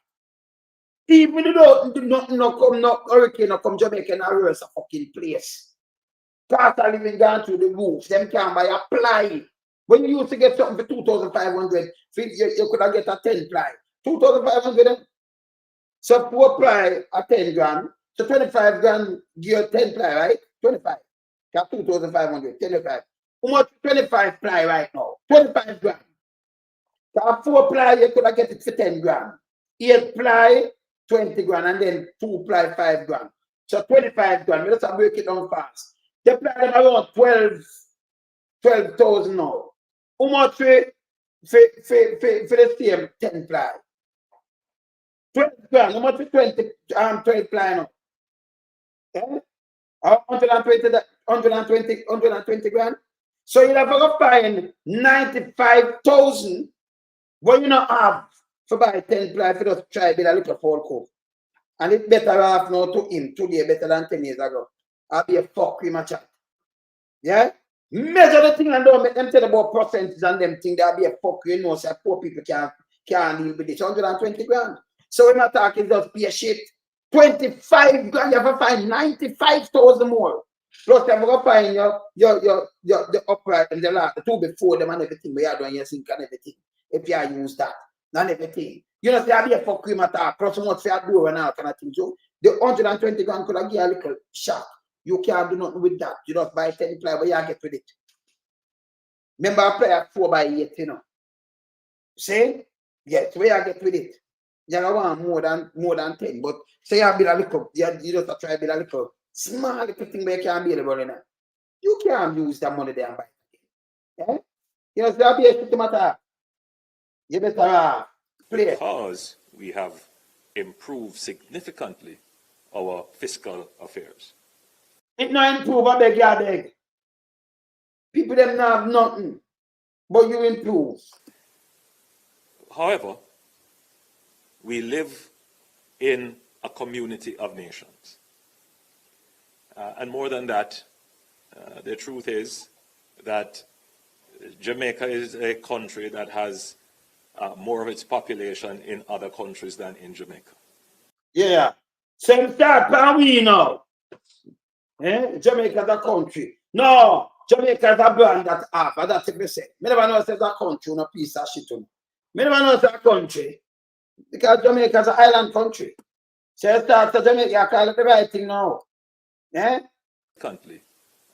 Even though nothing no come, no hurricane no come, Jamaica in a worse fucking place. Cost of living gone through the roof. Them can't buy a ply. When you used to get something for 2,500, you could have get a 10 ply. 2,500. So 4 ply at 10 grand. So 25 grand give 10 ply, right? 25. Got 2,500, 25. How much 25 ply right now? 25 grand. So 4 ply, you could have get it for 10 grand. 8 ply, 20 grand, and then 2 ply, 5 grand. So 25 grand. Let's break it down fast. They ply them around 12,000 now. How much for the same 10 ply? 12 grand. How much for 12 ply now? Yeah? 120 grand. So you have to find 95,000. What you not have for buy 10 ply for just try build a little folk home. And it's better off now to him today better than 10 years ago. I'll be a fuck with my chat. Yeah? Measure the thing and don't make them tell about percentages and them thing. There'll be a fuck, you know, so poor people can't deal with this. 120 grand. So when I talk is just pay shit. 25 grand, you have to find 95,000 more. Plus, you have to find the upright and the two before them and everything. We are doing your sink and everything. If you use that, and everything. You know, there'll be a fuck with my talk. Plus, so much for your door and all kind of thing. So the 120 grand could have give you a little shock. You can't do nothing with that. You just buy 10 ply, but you get with it. Remember, I play at 4x8, you know. See? Yes, where you get with it. You want more than 10, but say you build a little, you just try to build a little small little thing where you can't build about it now. You can't use that money there and buy it. Yeah? You know, so that'll be a shit matter. You better play. Because we have improved significantly our fiscal affairs. It not improve, I beg you, beg. People them not have nothing, but you improve. However, we live in a community of nations. And more than that, the truth is that Jamaica is a country that has more of its population in other countries than in Jamaica. Yeah. Same start plan we now. Jamaica is a country. No, Jamaica is a brand that half, and that's what we say. I never know it's a country, no piece of shit. I never know it's a country. Because Jamaica is an island country. So you start to Jamaica, I call it the right thing now. Yeah? Currently,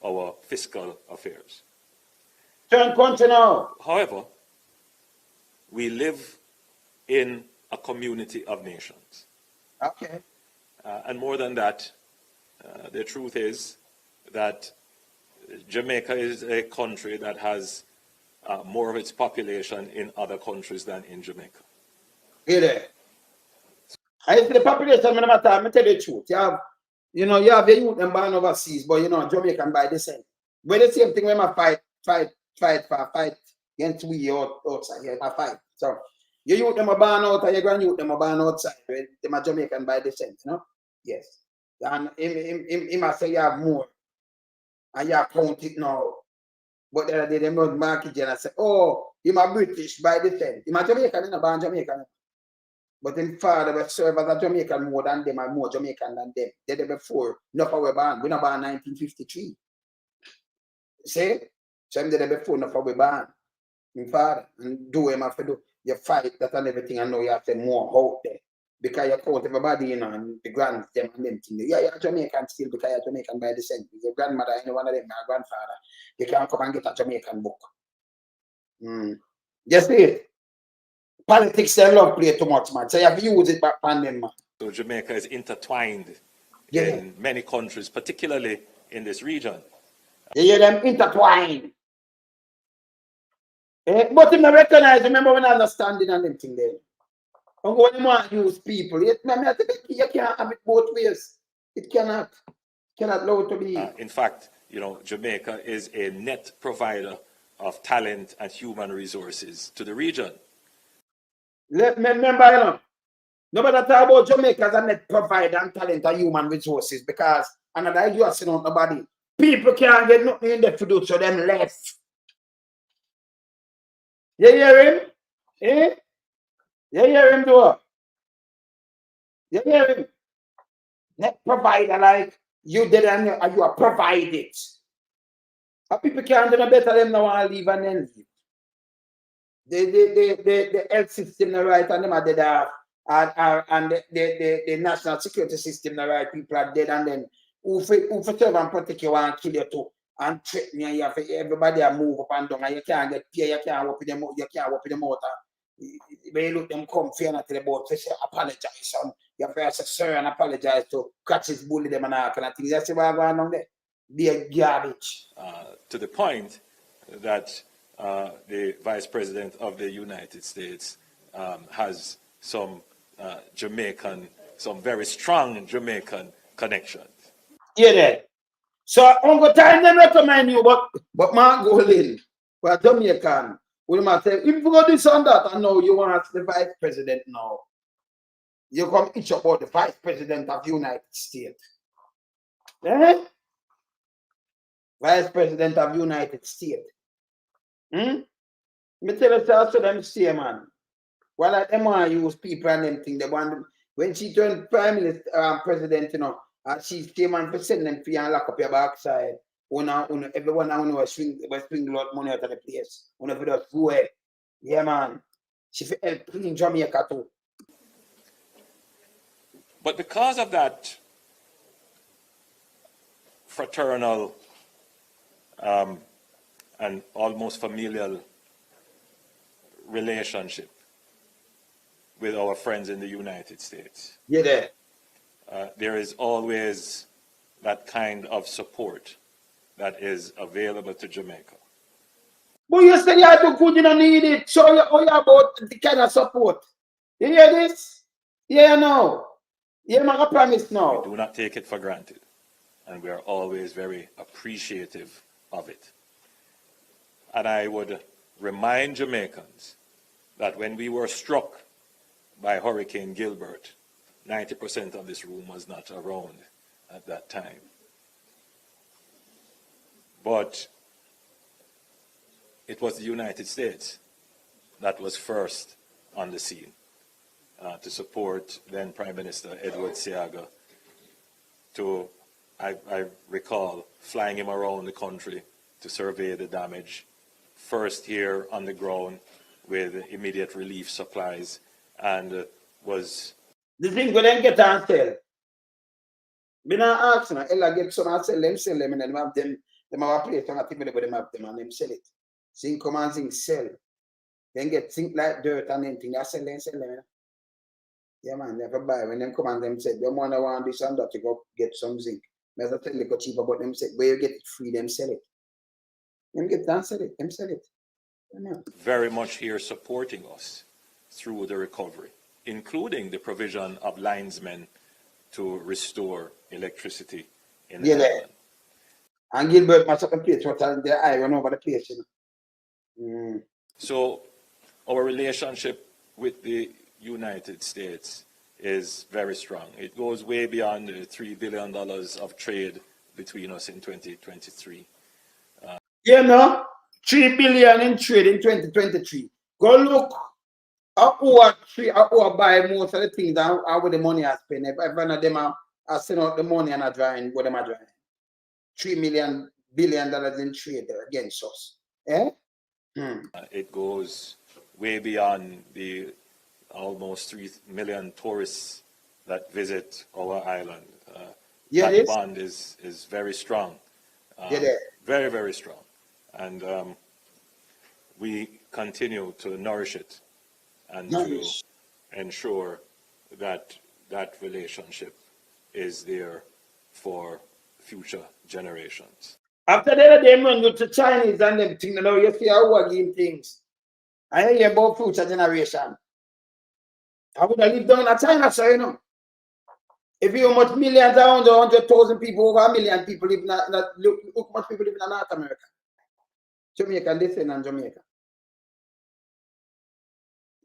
our fiscal affairs. Turn country now. However, we live in a community of nations. Okay. And more than that, the truth is that Jamaica is a country that has more of its population in other countries than in Jamaica. Hear that? I see the population, I tell you the truth. You have the youth and born overseas, but you know, Jamaican by the same. But the same thing when I fight against we outside here, I fight. So your youth them are born out and your grand youth them are born outside. Right? Them are Jamaican by the same, you know? Yes. And he must say you have more. And you count it now. But the other day them not market and I say, oh, you're British by the same. You're Jamaican, you're not born Jamaican. But in father will serve as a Jamaican more than them and more Jamaican than them. They did before. Not for we born. We're not born 1953. See? So I'm there before, not for we born. In father. And do him have to do. You fight that and everything and now you have to more out there. Because you count everybody, you know, and the grand them and them things. Yeah, you're Jamaican still because you're Jamaican by descent. Your grandmother, any one of them, my grandfather, you can't come and get a Jamaican book. You see it? Politics, they love play too much, man. So you have to use it back on them, man. So Jamaica is intertwined in many countries, particularly in this region. You hear them intertwined. But you recognize, remember when I understanding and them thing there. And when you want to use people, you can't have it both ways. It cannot allow to be. In fact, you know, Jamaica is a net provider of talent and human resources to the region. Remember, you know, nobody talk about Jamaica as a net provider and talent and human resources because another you are saying nobody. People can't get nothing in there to do, so them left. You hear him? You hear him do it? You hear him? Net provider like you did and you are provided. People can't do no better them now and leave and then leave. The health system not right and them are dead off. And the national security system not right, people are dead, and then who for serve and protect you and kill you too and threaten you, and you have to, everybody are move up and down and you can't get pay, you can't walk with them, you can't walk with them out. When you look them come fear not to the boat, say apologize, son. You have to say sir and apologize to catches bully them and all kind of things. That's why I'm going on there. Be a garbage. To the point that the Vice President of the United States has some some very strong Jamaican connections. Yeah, there. So I'm going to recommend you, but man go in. But Jamaican, we might say, if you go this and that, I know you want the Vice President now. You come itch about the Vice President of the United States. Eh? Vice President of the United States. Me tell you also them say, man. Well, like them want to use people and them thing. They want when she turned Prime Minister, President, you know, and she came and send them for you and lock up your backside. Everyone will swing a lot of money out of the place. When for just go ahead. Yeah, man. She help clean Jamaica too. But because of that fraternal and almost familial relationship with our friends in the United States, Yeah, there. there is always that kind of support that is available to Jamaica. But you said you are too good, you don't need it. Show you all about the kind of support. You hear this? Yeah, no. Yeah, I promise now. We do not take it for granted, and we are always very appreciative of it. And I would remind Jamaicans that when we were struck by Hurricane Gilbert, 90% of this room was not around at that time. But it was the United States that was first on the scene to support then Prime Minister Edward Seaga. I recall flying him around the country to survey the damage, first here on the ground with immediate relief supplies, and was... The thing we then get and sell. We not ask now, Ella get some and sell them, and then have them have a place and I think they have them and them sell it. Sing come and sing sell. Then get sink like dirt and then thing, I sell them. Yeah man, never buy. When them come and them say, them want this and that, you go get some zinc. Maybe tell you go cheaper, but them say, where you get it free, them sell it. Them get and sell it, them sell it. Yeah, very much here supporting us through the recovery, including the provision of linesmen to restore electricity in the island. And Gilbert must have a place what the iron over the place, you know. So our relationship with the United States is very strong. It goes way beyond the $3 billion of trade between us in 2023. You know, $3 billion in trade in 2023. Go look at who buy most of the things and where the money are spent. If one of them are sending out the money and are drawing, what them are drawing. $3 billion in trade against us. Eh? It goes way beyond the almost 3 million tourists that visit our island. That bond is very strong. Very, very strong. And we continue to nourish it and to ensure that that relationship is there for future generations. After that, they run with the Chinese and them things, you know, you see how we game things. I hear about future generation. I would have lived down in China, so you know. If you much millions around 100,000 people, over 1 million people live in look much people live in North America. Jamaica, listen and Jamaica.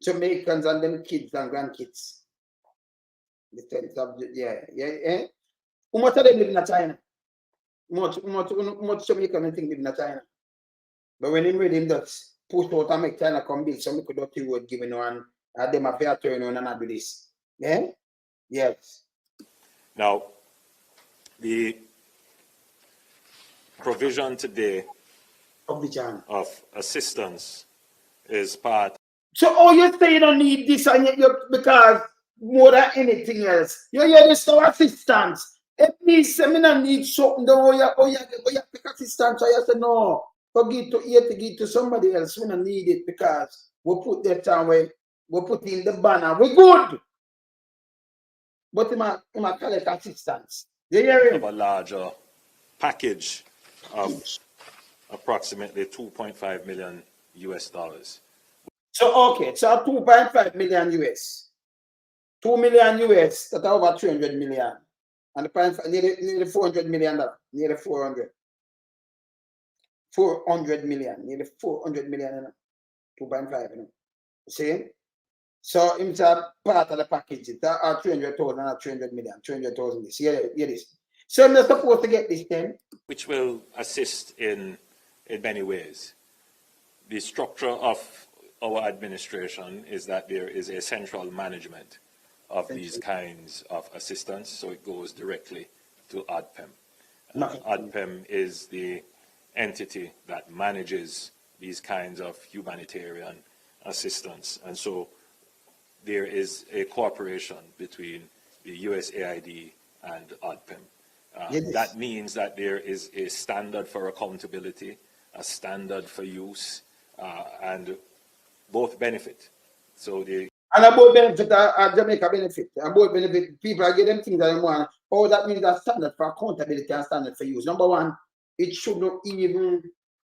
Jamaicans and them kids and grandkids. The sense of How much of them live in China? Much Jamaican think live in China. But when him ready, him just push out and make China come build some could do road giving one and them a fair turn on and not do this. Yeah? Yes. Now, the provision today of the channel. of assistance is part. So, oh, you say you don't need this and because more than anything else, you hear this no assistance. If me say me not need something, then you take assistance. So you say no, go give to somebody else. We don't need it because we put that time we put in the banner. We good, but he might collect assistance. You hear him? Of a larger package of approximately 2.5 million US dollars. So okay, so 2.5 million US, 2 million US, that's over 300 million, and the nearly 400 million dollars, nearly 400 million, nearly 400 million, 2.5, you know. See? So it's a part of the package. It's 300,000 and 300 million, 300,000. Hear this. So I'm not supposed to get this then. Which will assist in many ways. The structure of our administration is that there is a central management of these kinds of assistance, so it goes directly to ODPEM. ODPEM is the entity that manages these kinds of humanitarian assistance, and so there is a cooperation between the USAID and ODPEM. That means that there is a standard for accountability, a standard for use, and both benefit. So the and about benefit, Jamaica benefit. About benefit, people are getting things that they want. Oh, that means that standard for accountability and standard for use. Number one, it should not even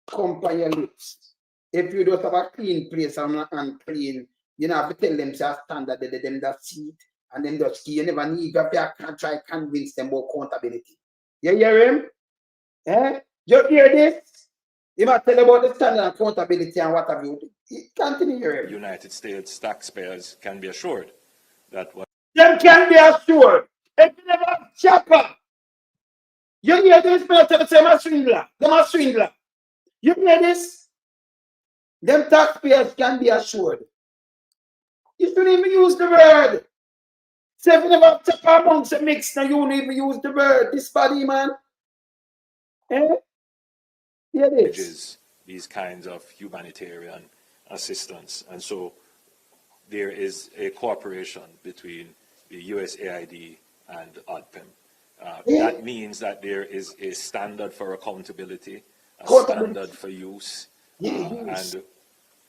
come by your lips. If you don't have a clean place and clean, you know, have to tell them say standard that them that see it and then just key. You never need to try convince them about accountability. You hear him? Eh? You hear this? You might tell about the standard accountability and what have you. Continue hearing. United States taxpayers can be assured that what Them can be assured. If you never have chopper, you hear this? But tell them a swindler. Them a swindler. You hear this? Them taxpayers can be assured. You shouldn't even use the word. Say if you never have chopper amongst the mix, now you don't even use the word. This body, man. Eh? Hear this? manages these kinds of humanitarian assistance. And so there is a cooperation between the USAID and ODPEM. That means that there is a standard for accountability, a standard for use, and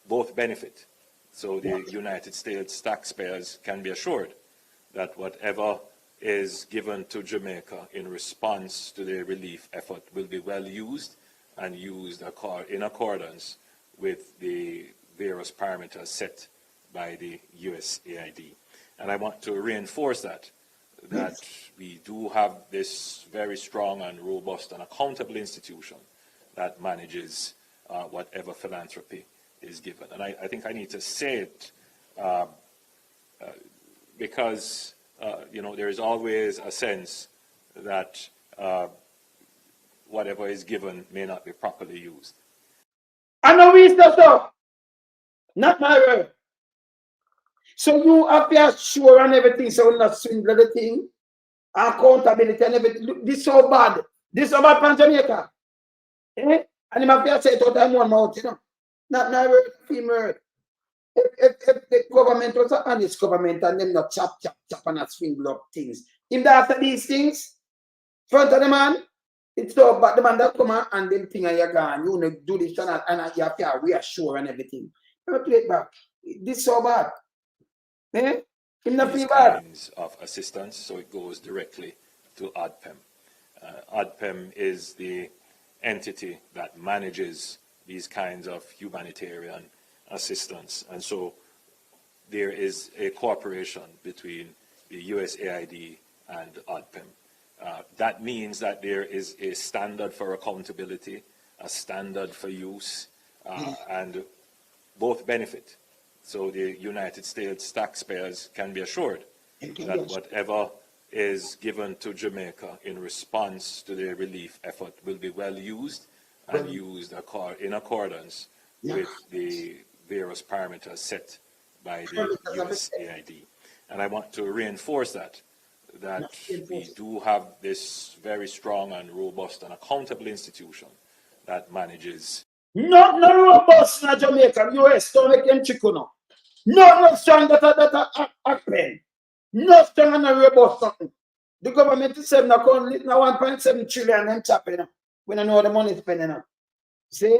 both benefit. So the United States taxpayers can be assured that whatever is given to Jamaica in response to the relief effort will be well used and used in accordance with the various parameters set by the USAID. And I want to reinforce that we do have this very strong and robust and accountable institution that manages whatever philanthropy is given. And I think I need to say it because, you know, there is always a sense that whatever is given may not be properly used. I know we so. Not my word. So you have to assure and everything, so we're not swindle the thing. Accountability and everything. Look, this is so bad. This is so bad for Jamaica. Eh? And you have to say it all the time one mouth, you know. Not my word, female word. If the government was an honest government and them not chop and not swindle up things. If they after these things, front of the man, it's so bad. The man that come out and them thing and you're gone. You know, do this and you have to reassure and everything. Never play it back. This is so bad. Eh? These kinds of assistance, so it goes directly to ODPEM. ODPEM is the entity that manages these kinds of humanitarian assistance, and so there is a cooperation between the USAID and ODPEM. That means that there is a standard for accountability, a standard for use, and both benefit. So the United States taxpayers can be assured that whatever is given to Jamaica in response to the relief effort will be well used and used in accordance with the various parameters set by the USAID. And I want to reinforce that we do have this very strong and robust and accountable institution that manages No robust in Jamaica, US, don't make them chicken no. No strong that happen. No strong and no robust something. The government is saying now 1.7 trillion and chopping. We don't know what the money is spending now. See?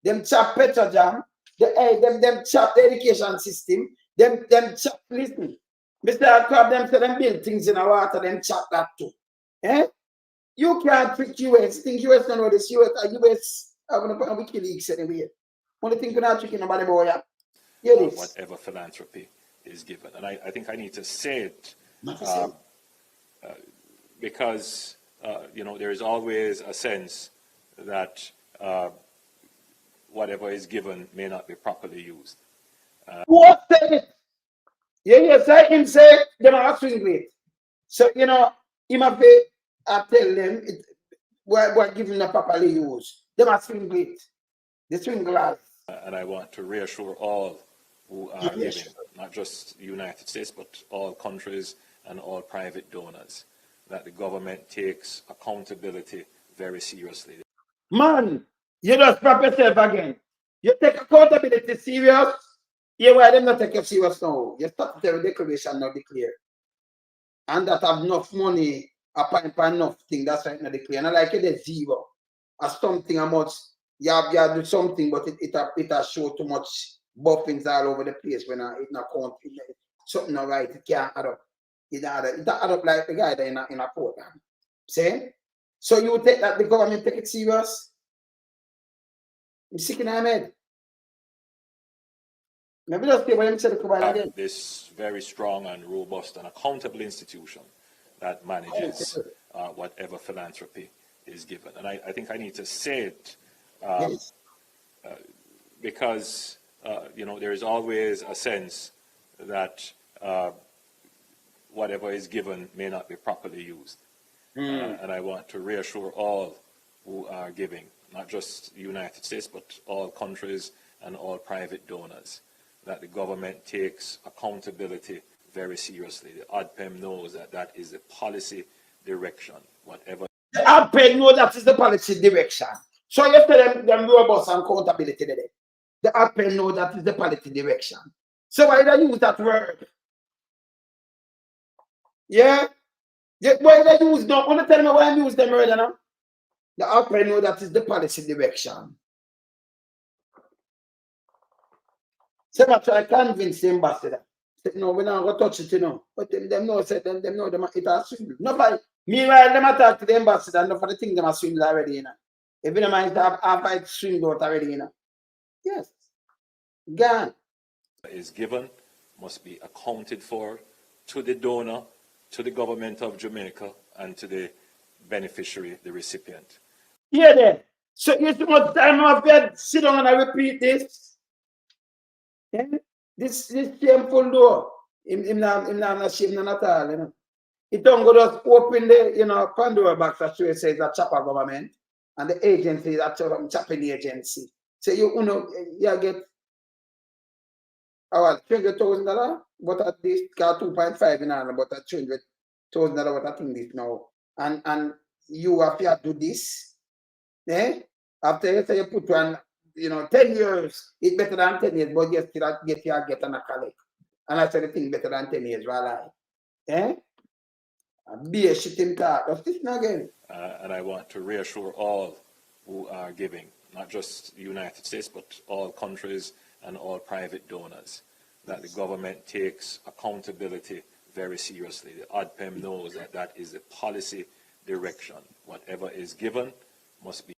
Them chop Petrojam, them chop the education system, them chop, listen. Mr. Crab, them say them build things in the water, them chop that too. Eh? You can't trick US. Think US don't know this. US are going to put a WikiLeaks anyway. Only thing you're not tricking nobody, boy. Yeah, whatever philanthropy is given. And I think I need to say it because, you know, there is always a sense that whatever is given may not be properly used. What said it? Yeah, say him say them are swing great. So, you know, him have to tell them we're giving them properly used. Them are swing great. The swing glass. And I want to reassure all who are giving, not just the United States, but all countries and all private donors, that the government takes accountability very seriously. Man, you just prop yourself again. You take accountability serious. Yeah, why them not take you serious now? You start the declaration now declare. And that have enough money, upon enough thing, that's right now declare. And I like it is zero. As something how much you have do something, but it has show too much buffings all over the place when it not count. Something not right, it can't add up. It add up like the guy there in a port. See? So you take that the government take it serious? I'm sick in my head. Maybe just say what I'm saying again. This very strong and robust and accountable institution that manages whatever philanthropy is given. And I think I need to say it because, you know, there is always a sense that whatever is given may not be properly used. And I want to reassure all who are giving, not just the United States, but all countries and all private donors, that the government takes accountability very seriously. The ODPEM knows that that is the policy direction, whatever. The ODPEM knows that is the policy direction. So you tell them robust and accountability today. The ODPEM knows that is the policy direction. So why do you use that word? Yeah? Why do you use them? Want to tell me why I use them word now? The ODPEM knows that is the policy direction. So I try to convince the ambassador. Say, no, we're not going to touch it, you know. But them know, say, them know it has swindle. Not like, meanwhile, them talk to the ambassador, not for the thing them are swindle already, you know. If you don't mind to have it swindle out already, you know. Yes. Gone. Is given must be accounted for to the donor, to the government of Jamaica, and to the beneficiary, the recipient. Yeah, then. So you too much time I've got sit down and I repeat this. Yeah? This shameful door. Him not ashamed at all, you know. It don't go just open the, you know, Pandora box that show it says that chopper government and the agency that chopping the agency. So you know you get $200,000, but at least got 2.5 in hand, but at $200,000 what I think this now. And you have to do this. Eh? After you say you put one, you know, 10 years, it's better than 10 years, but you still get an collect. And I said the thing better than 10 years, right? Eh? Be a shit in that. That's this again. And I want to reassure all who are giving, not just the United States, but all countries and all private donors, that the government takes accountability very seriously. The ODPEM knows that that is the policy direction. Whatever is given must be.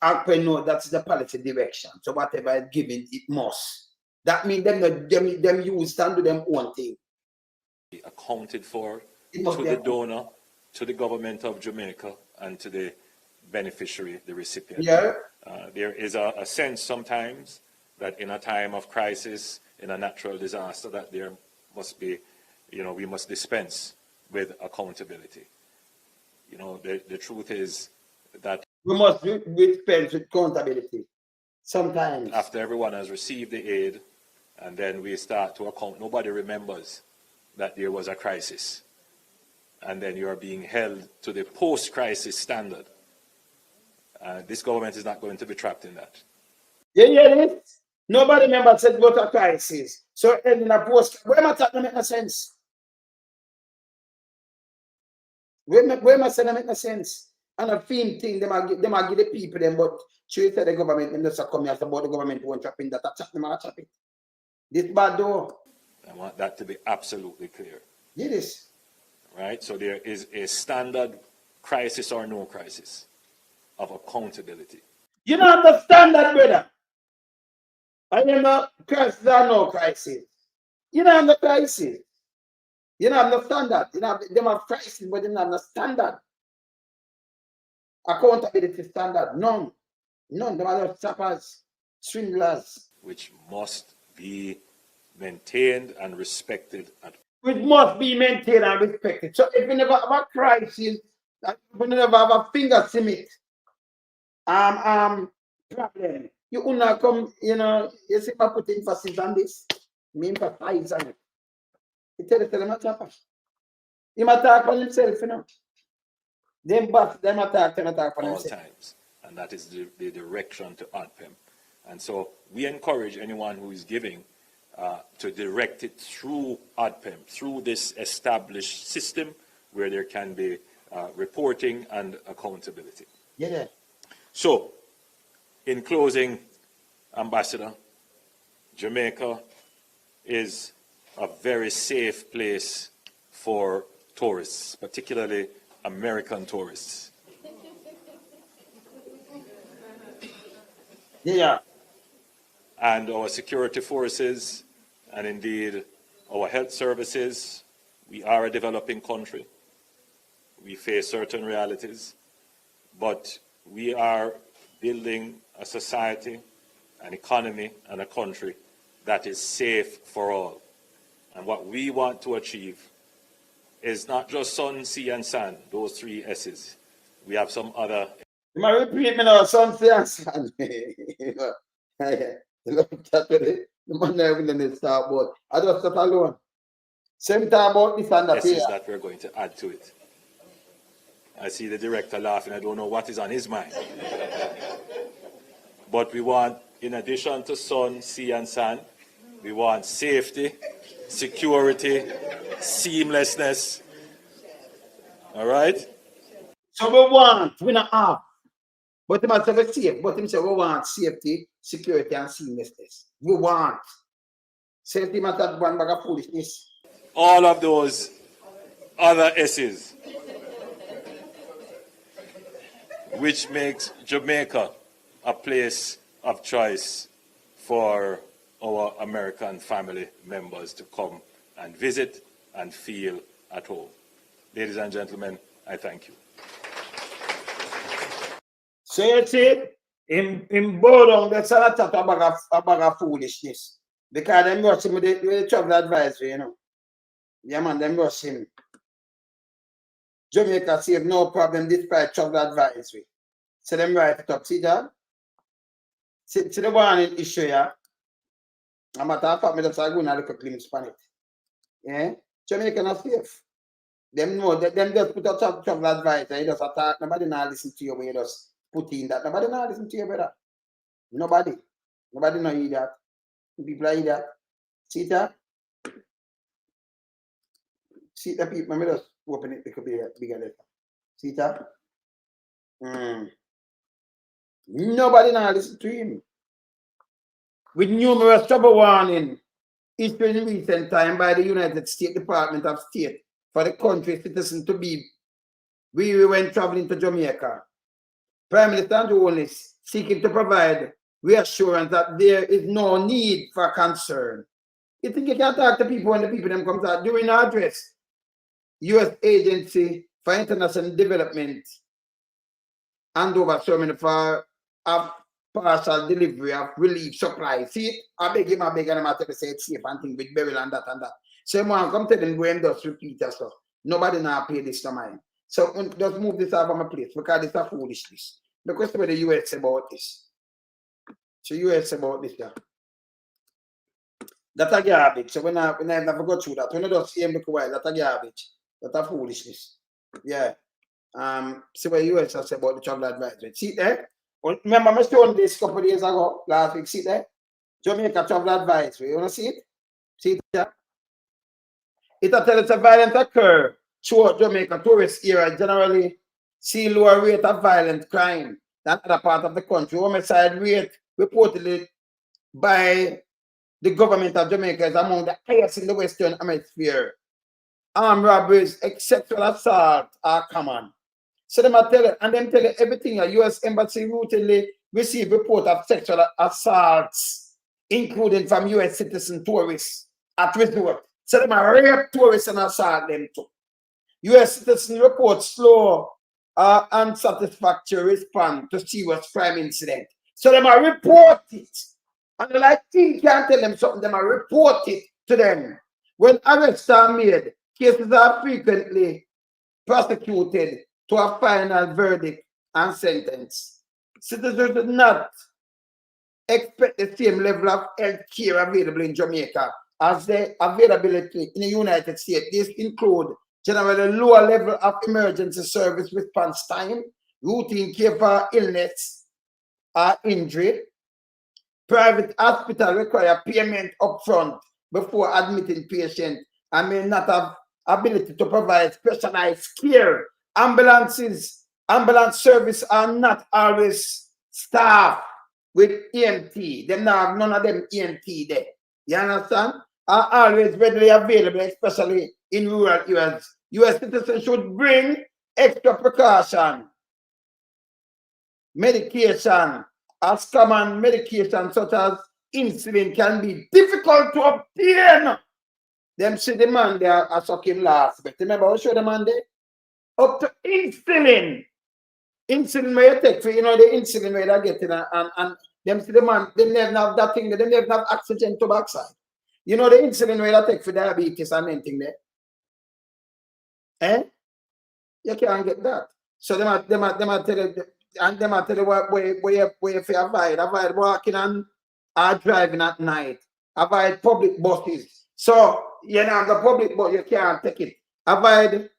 ODPEM knows that's the policy direction. So whatever is given, it must. That means them use and do them own thing. Be accounted for to the donor, to the government of Jamaica, and to the beneficiary, the recipient. Yeah. There is a sense sometimes that in a time of crisis, in a natural disaster, that there must be, you know, we must dispense with accountability. You know, the truth is that we must dispense with accountability. Sometimes. After everyone has received the aid, and then we start to account, nobody remembers that there was a crisis. And then you are being held to the post-crisis standard. This government is not going to be trapped in that. You hear this? Nobody member said go to crisis. So in a post, where am I talking make no sense? Where am I saying make no sense? And a theme thing, them are give the people them, but she said the government, them just come here about the government won't chop in that, chop them are chop it. This bad door. I want that to be absolutely clear. Hear this? Right? So there is a standard crisis or no crisis of accountability. You don't understand that, brother. I am not crisis or no crisis. You don't have the crisis. You don't understand that. You know, them have crisis, but you don't understand that. Accountability standard. None. None. Them are just trappers, swindlers. Which must be maintained and respected at Which must be maintained and respected. So if you never have a crisis, if you never have a finger cement, problem, you will not come, you know, you see I put emphasis on this. Me emphasize on it. You tell them a trapper. He might talk on himself, you know. Them boss, them attack on all themselves. times. And that is the direction to ADPEM. And so we encourage anyone who is giving to direct it through ADPEM, through this established system where there can be reporting and accountability. Yeah. So, in closing, Ambassador, Jamaica is a very safe place for tourists, particularly American tourists. Yeah. And our security forces, and indeed our health services, we are a developing country. We face certain realities, but we are building a society, an economy, and a country that is safe for all. And what we want to achieve is not just sun, sea, and sand, those three S's. We have some other. You might repeat me now, son, say and son. The man never didn't start about. I just start alone. Same time about this and that S's here. that we're going to add to it. I see the director laughing. I don't know what is on his mind. But we want, in addition to sun, sea, and sand, we want safety, security, seamlessness. All right? So we want, we not have. But him say we safe. But him say we want safety, security, and seamlessness. We want. Safety matter one bag of foolishness. All of those other S's, which makes Jamaica a place of choice for our American family members to come and visit and feel at home. Ladies and gentlemen, I thank you. So you see, in Bodong, that's a bag of foolishness. Because them rush him with the travel advisory, you know. Yeah, man, them rush him. Jamaica safe, no problem, despite travel advisory. So them write it up. See that? See the one in issue, yeah? I'm at half of me just going to look at claims on it. Yeah? Jamaica not safe. Them know that them just put a travel advisory. You just attack. Nobody now listen to you when you just put in that. Nobody now listen to you, brother. Nobody. Nobody know you that. People are that. See that? See the people, let me just open it, it could be a bigger letter. See that? Nobody now listen to him. With numerous trouble warning issued in recent time by the United States Department of State for the country's citizens to be, we went traveling to Jamaica. Prime Minister Holness seeking to provide reassurance that there is no need for concern. You think you can talk to people when the people them comes out during the address? U.S. Agency for International Development hand over ceremony for a partial delivery of relief supplies. See, I beg him, and I'm to say it's safe and thing with Beryl and that and that. So man, come tell them go and just repeat that stuff. Nobody now pay this to mine. So just move this out of my place because it's a foolishness. Because what the US about this. So US about this, yeah. That's a garbage. So when I never go through that, when I just see him look while, that's a garbage. That's a foolishness. Yeah. See what US has about the travel advisory. See there? Remember, I showed this couple of days ago, last week. See there? Jamaica travel advice. You want to see it? See it there? It tells a violent occur throughout Jamaica tourist area generally see lower rate of violent crime than other part of the country. Homicide rate reportedly by the government of Jamaica is among the highest in the Western Hemisphere. Armed robberies, sexual assault are common. So them tell you, and them tell you everything. A U.S. embassy routinely receive report of sexual assaults, including from U.S. citizen tourists at resort. So them are rape tourists and assault them too. U.S. citizen report slow unsatisfactory response to serious crime incident. So them are report it. And the like team can't tell them something, them are report it to them. When arrests are made, cases are frequently prosecuted to a final verdict and sentence. Citizens do not expect the same level of health care available in Jamaica as the availability in the United States. This include generally lower level of emergency service response time, routine care for illness or injury. Private hospital require payment upfront before admitting patient and may not have ability to provide specialized care. Ambulance service are not always staffed with EMT. Them now have none of them EMT there. You understand? Are always readily available, especially in rural areas. U.S. citizens should bring extra precaution. Medication, as common medication such as insulin can be difficult to obtain. Them see the man there, I saw him last. But remember, I showed the man there? Up to insulin. Insulin where you take for, you know, the insulin where they get in and them see the man, they never have that thing, they never have oxygen to backside. You know the insulin where they take for diabetes and anything there? Eh? You can't get that. So them are tell you, and them are tell you where you avoid walking and driving at night. Avoid public buses. So you know the public bus, you can't take it. Avoid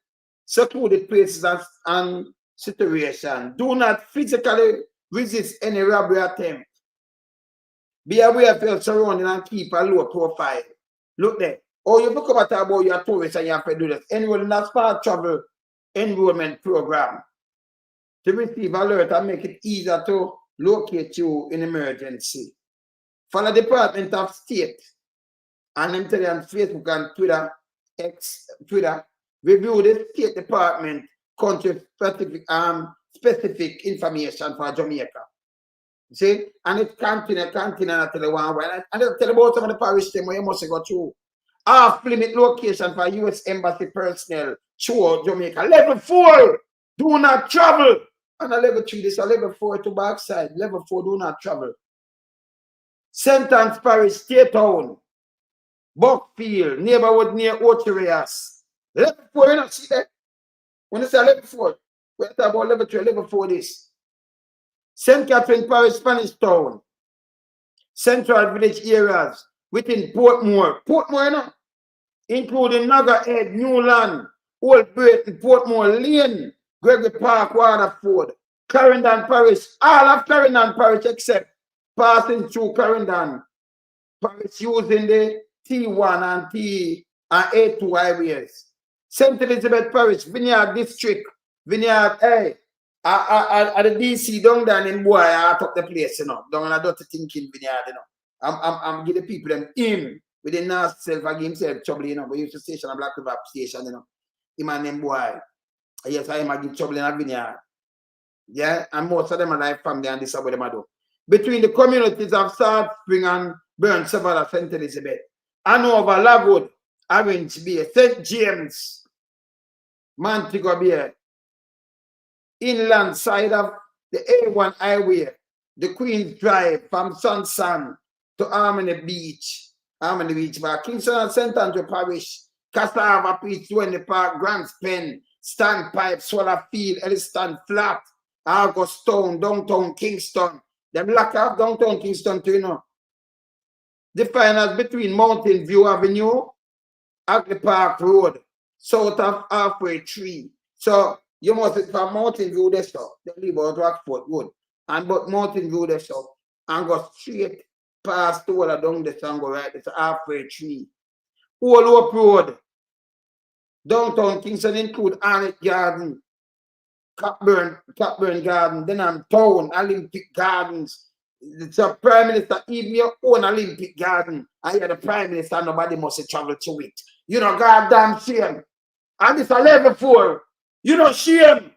secluded places and situation. Do not physically resist any robbery attempt. Be aware of your surroundings and keep a low profile. Look there. Or you become about your tourists and you have to do this. Enroll in a smart travel enrollment program to receive alert and make it easier to locate you in emergency. Follow the Department of State and them tell you on Facebook and Twitter. Review the State Department country specific information for Jamaica. See? And it continue until the one way. And they'll tell about some of the parish thing where you must go through. Off-limit location for U.S. Embassy personnel throughout Jamaica. Level 4, do not travel. And a level 3, this is a level 4 to backside. Level 4, do not travel. Sentence Parish, State Town, Buckfield, neighborhood near Oterias. Level 4, you know, see that? When you say level 4, we're talking about level 3, level 4 this. St. Catherine Parish, Spanish Town, Central Village areas within Portmore, you know, including Naggerhead, Newland, Old Brayton, Portmore Lane, Gregory Park, Waterford, Clarendon Parish, all of Clarendon Parish except passing through Clarendon Parish using the T1 and A2 highways. St. Elizabeth Parish, Vineyard District, Vineyard, hey, at the DC down there in boy, I took the place, you know, down and I don't think in Vineyard, you know. I'm giving the people them in with the nasty self, I give himself trouble, you know, but he used to station a Black River station, you know. Him and them boy. Yes, I am give trouble in a Vineyard. Yeah, and most of them are like family and this is what them do. Between the communities of South Spring and Burn Savannah, St. Elizabeth, Hanover, Lagwood, Orange Bay, St. James, Montego Bay, inland side of the A1 highway, the Queen's Drive from Sunsan to Harmony Beach, by Kingston and St. Andrew Parish, Cassava Beach, Wendy Park, Grants Pen, Standpipe, Swallow Field, Elliston Flat, Augustown, downtown Kingston. Them lock up downtown Kingston too, you know. Define as between Mountain View Avenue, Ackley Park Road, south of Halfway Tree. So you must from Mountain View, this stuff. They leave out Rockford Road. And but Mountain View this up and go straight past all the down this and go right. It's halfway tree. All up road. Downtown Kingston include Arnett Garden, Cockburn Garden, then I'm town, Olympic Gardens. It's a Prime Minister, even your own Olympic Garden. And you're the Prime Minister, nobody must travel to it. You know, goddamn shame. And it's a level 4. You know, shame.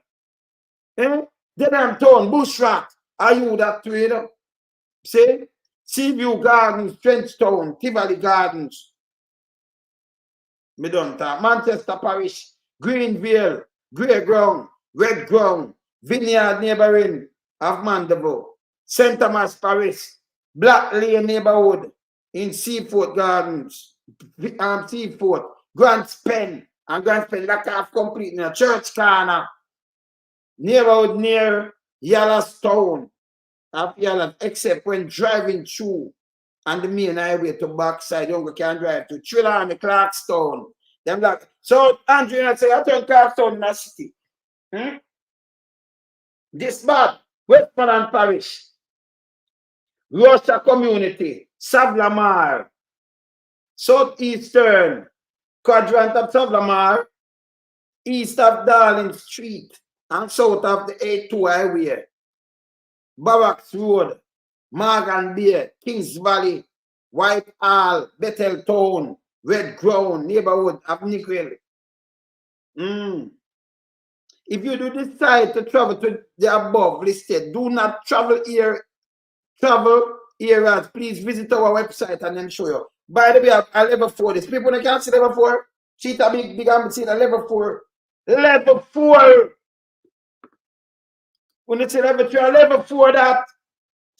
Eh? Then I'm town, Bushrat. Are you that trader? See? Seaview Gardens, Trenchtown, Tivoli Gardens. Me don't talk. Manchester Parish, Greenville, Grey Ground, Red Ground, Vineyard neighboring of Mandeville, St. Thomas Parish, Black Lane neighborhood in Seaford Gardens, Seaford, Grants Pen, and Grants Pen, that half complete in a church corner, neighborhood near Yellowstone, except when driving through on the main highway to backside, you can drive to Triller and the Clarkstown. Them like, so Andrew, I say, I turn Clarkstown in the city. This bad, Westmoreland Parish, Russia Community, Savlamar, Southeastern quadrant of Savlamar, east of Darling Street, and south of the A2 highway, Barracks Road, Morgan Bay, Kings Valley, Whitehall, Bethel Town, Red Ground, neighborhood of Negril. If you do decide to travel to the above listed, do not travel here. Travel areas, please visit our website and then show you. By the way, I level 4 this. People that can't see level 4, see a big I'm seeing a level 4. Level 4. When it's level 3, level 4 that.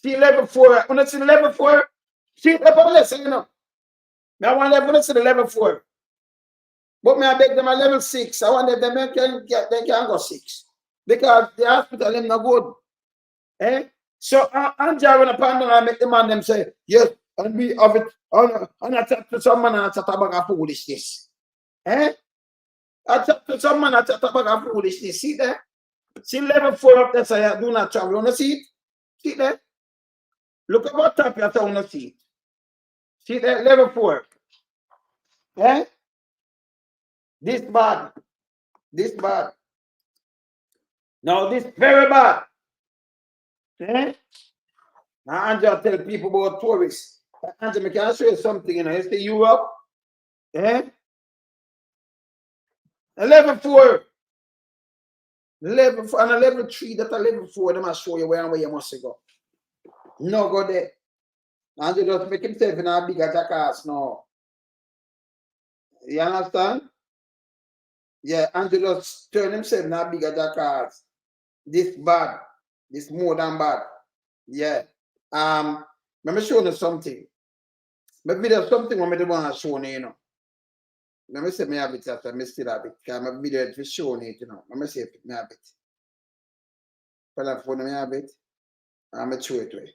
See level 4. When it's level 4, see level less, you know. I want them to see the level 4. But me I beg them a level 6. I want them they can go 6. Because the hospital is not good. Eh? So Anja when a pandemic I make the man them say, yes, and we have it on I talk to some man and I talk about foolishness. Eh? I talk to some man and I talk about foolishness. See there? See level 4 up there, so I do not travel. You wanna see it? See there? Look about top here, so you wanna see it. See there? Level 4. Eh? This bad. This bad. Now this very bad. Eh? Now Angela tell people about tourists. Angela, can I show you something? You know, you see Europe? Eh? A level 4. Level 4 and a level 3 that a level 4, they must show you where and where you must go. No, go there. Angela just make himself in a bigger jackass now. You understand? Yeah, Angela just turn himself in a bigger jackass. This bad. This more than bad. Yeah. Let me show you something. Maybe there's something I want to show you, know. Let me say me have it after I still have it. Because my video is showing it, you know. Let me see if I have it. But I phone me have it. I'm going to show it to you.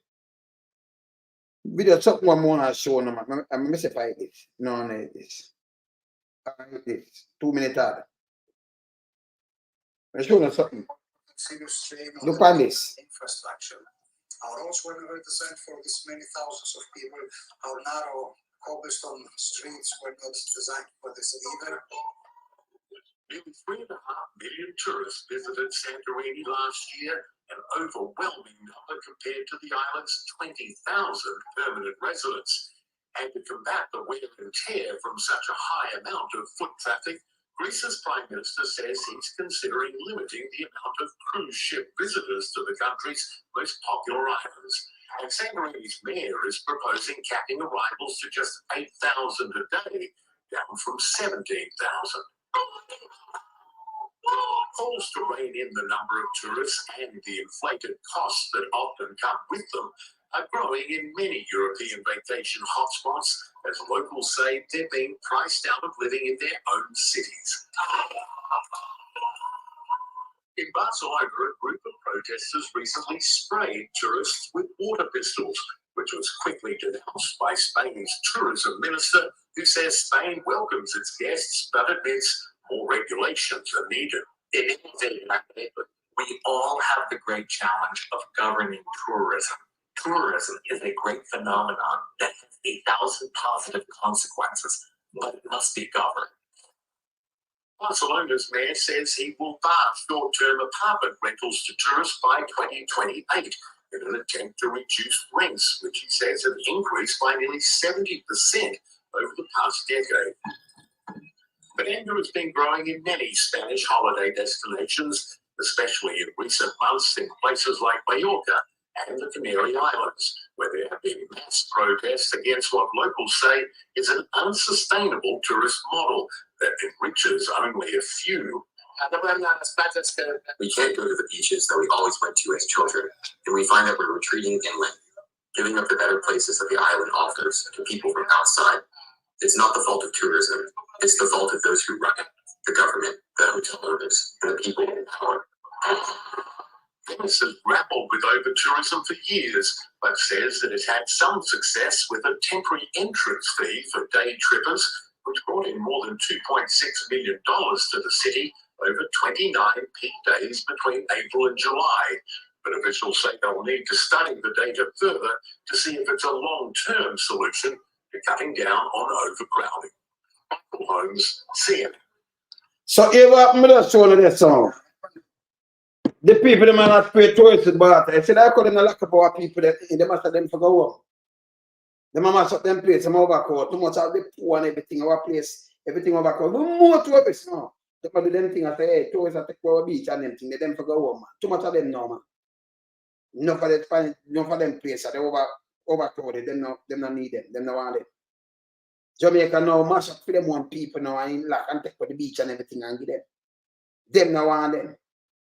Video something I want to show you. I'm going to say if I hate this. No, I hate this. I hate this. 2 minutes out. I'm show you something. Look at this. Infrastructure. Our roads were never designed for this many thousands of people. Our narrow cobblestone streets were not designed for this either. Nearly 3.5 million tourists visited Santorini last year, an overwhelming number compared to the island's 20,000 permanent residents. And to combat the wear and tear from such a high amount of foot traffic, Greece's Prime Minister says he's considering limiting the amount of cruise ship visitors to the country's most popular islands. And Santorini's mayor is proposing capping arrivals to just 8,000 a day, down from 17,000. Calls to rein in the number of tourists and the inflated costs that often come with them are growing in many European vacation hotspots as locals say they're being priced out of living in their own cities. In Barcelona, a group of protesters recently sprayed tourists with water pistols, which was quickly denounced by Spain's tourism minister, who says Spain welcomes its guests but admits more regulations are needed. We all have the great challenge of governing tourism. Tourism is a great phenomenon that has 1,000 positive consequences, but it must be governed. Barcelona's mayor says he will bar short-term apartment rentals to tourists by 2028 in an attempt to reduce rents, which he says have increased by nearly 70% over the past decade. But anger has been growing in many Spanish holiday destinations, especially in recent months in places like Mallorca and the Canary Islands, where there have been mass protests against what locals say is an unsustainable tourist model that enriches only a few. We can't go to the beaches that we always went to as children, and we find that we're retreating inland, giving up the better places that the island offers to people from outside. It's not the fault of tourism, it's the fault of those who run it, the government, the hotel owners, and the people in power. Holness has grappled with over-tourism for years, but says that it's had some success with a temporary entrance fee for day trippers, which brought in more than $2.6 million to the city over 29 peak days between April and July. But officials say they'll need to study the data further to see if it's a long-term solution to cutting down on overcrowding. Michael Holmes, CNN. So here what me just show you this song. The people them are not pay tourists, but I said I call them a lack of our people that they must have them for go home. They must have them place, them overcoat, too much of the poor and everything, our place, everything overcoat. No more tourists now. They do them thing I say, hey, tourists are take our beach and them thing, they them for go home, man. Too much of them now, man. Enough of them place, they overcrowded, them not need them, them not want them. Jamaica now mash up for them one people now and lock and take for the beach and everything and give them. Them not want them.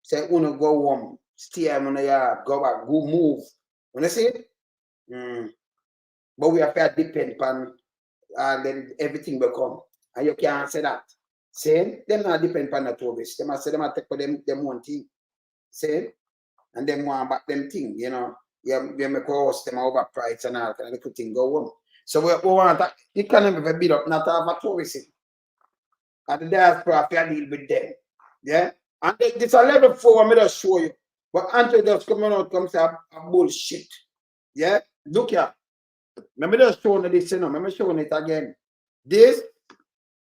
Say, uno go home, stay on the yard, go back, go move. When I say it? But we have to depend on and then everything will come. And you can't say that. Say, them not depend on the tourists. They must say them take for them one thing. Say, and them want back them thing, you know. You make us them overpriced and all kind of thing go home. So we want that. You can't never build up not have a tourism. And the diaspora have to deal with them. Yeah? And this a level 4 I'm just show you. But Andrew just coming out comes a bullshit. Yeah? Look here. Let me just show you this, you know. Let me show you it again. This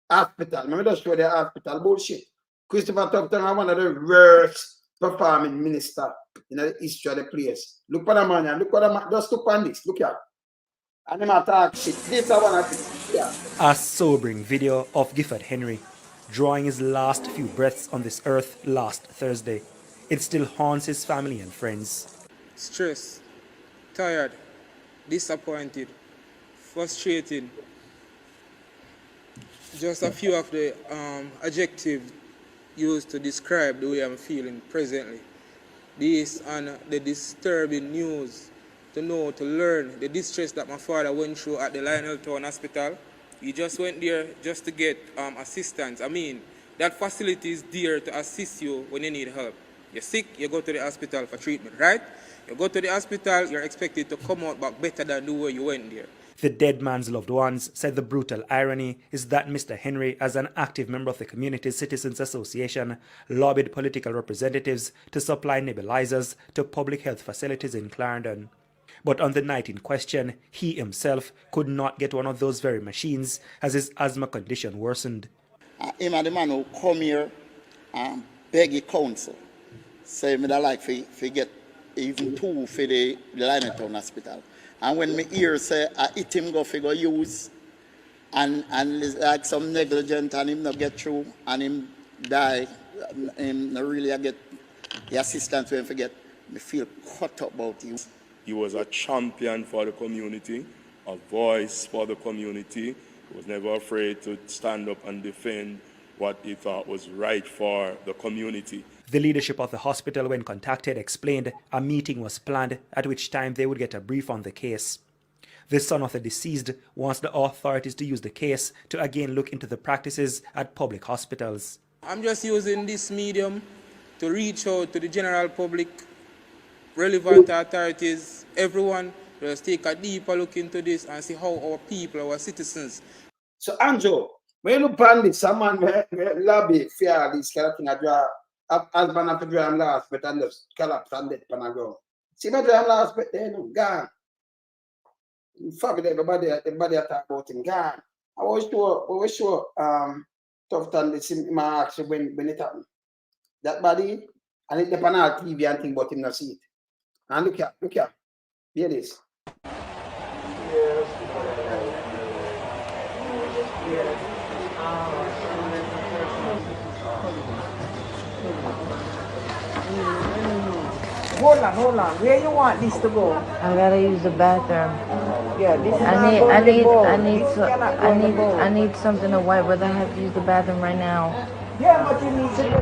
hospital. Let me just show you the hospital bullshit. Christopher Tupton is one of the worst performing minister in the history of the place. Look at the man, look at the man. Just look on this. Look here. And them attack shit. This is one of the yeah. A sobering video of Gifford Henry drawing his last few breaths on this earth last Thursday. It still haunts his family and friends. Stressed, tired, disappointed, frustrated. Just a few of the adjectives used to describe the way I'm feeling presently. This and the disturbing news to learn the distress that my father went through at the Lionel Town Hospital. He just went there just to get assistance. I mean, that facility is there to assist you when you need help. You're sick, you go to the hospital for treatment, right? You go to the hospital, you're expected to come out back better than the way you went there. The dead man's loved ones said the brutal irony is that Mr. Henry, as an active member of the Community Citizens Association, lobbied political representatives to supply nebulizers to public health facilities in Clarendon. But on the night in question, he himself could not get one of those very machines as his asthma condition worsened. Him and the man who come here and beg the council, say me that like for get even 2 for the Lionel Town Hospital. And when me hear say I hit him go figure use and it's like some negligent and him not get through and him die, him not really get the assistance when forget, me feel cut up about you. He was a champion for the community, a voice for the community. He was never afraid to stand up and defend what he thought was right for the community. The leadership of the hospital, when contacted, explained a meeting was planned at which time they would get a brief on the case. The son of the deceased wants the authorities to use the case to again look into the practices at public hospitals. I'm just using this medium to reach out to the general public, relevant authorities, everyone. Let's take a deeper look into this and see how our people, our citizens. So Andrew, when you look on this, someone lobby fear this kind of thing, husband have to drive last bet and just collapse and dead pan go. See my drive last bet there, no, gone. Family, everybody talk about him, gone. I was sure, tough time to see my action when it happened. That body, and it depend on TV and think about him not see it. And look here, hear this. Hold on. Where you want this to go? I gotta use the bathroom. Yeah, this is I need something to wipe, but I have to use the bathroom right now. Yeah, but you need tissue.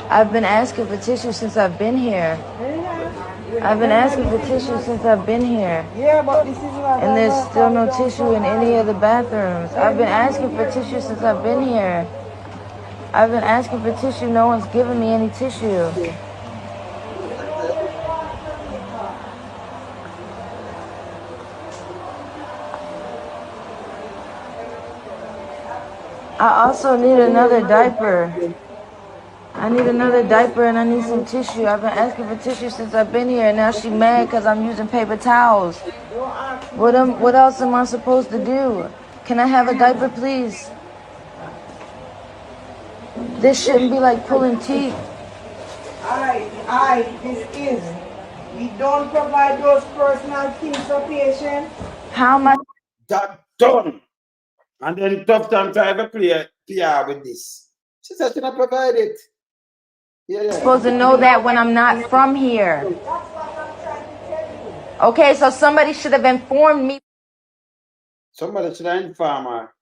I've been asking for tissue since I've been here. Yeah, but this is not. And there's still no tissue in any of the bathrooms. I've been asking for tissue since I've been here. I've been asking for tissue. No one's giving me any tissue. I also need another diaper. I need another diaper and I need some tissue. I've been asking for tissue since I've been here. Now she's mad because I'm using paper towels. What else am I supposed to do? Can I have a diaper, please? This shouldn't be like pulling teeth. We don't provide those personal things for patients. How am I? That done. And then tough time to have a PR with this. She said she not provide it. Yeah. Supposed to know that when I'm not from here. Okay, so somebody should have informed me. Somebody should have informed her.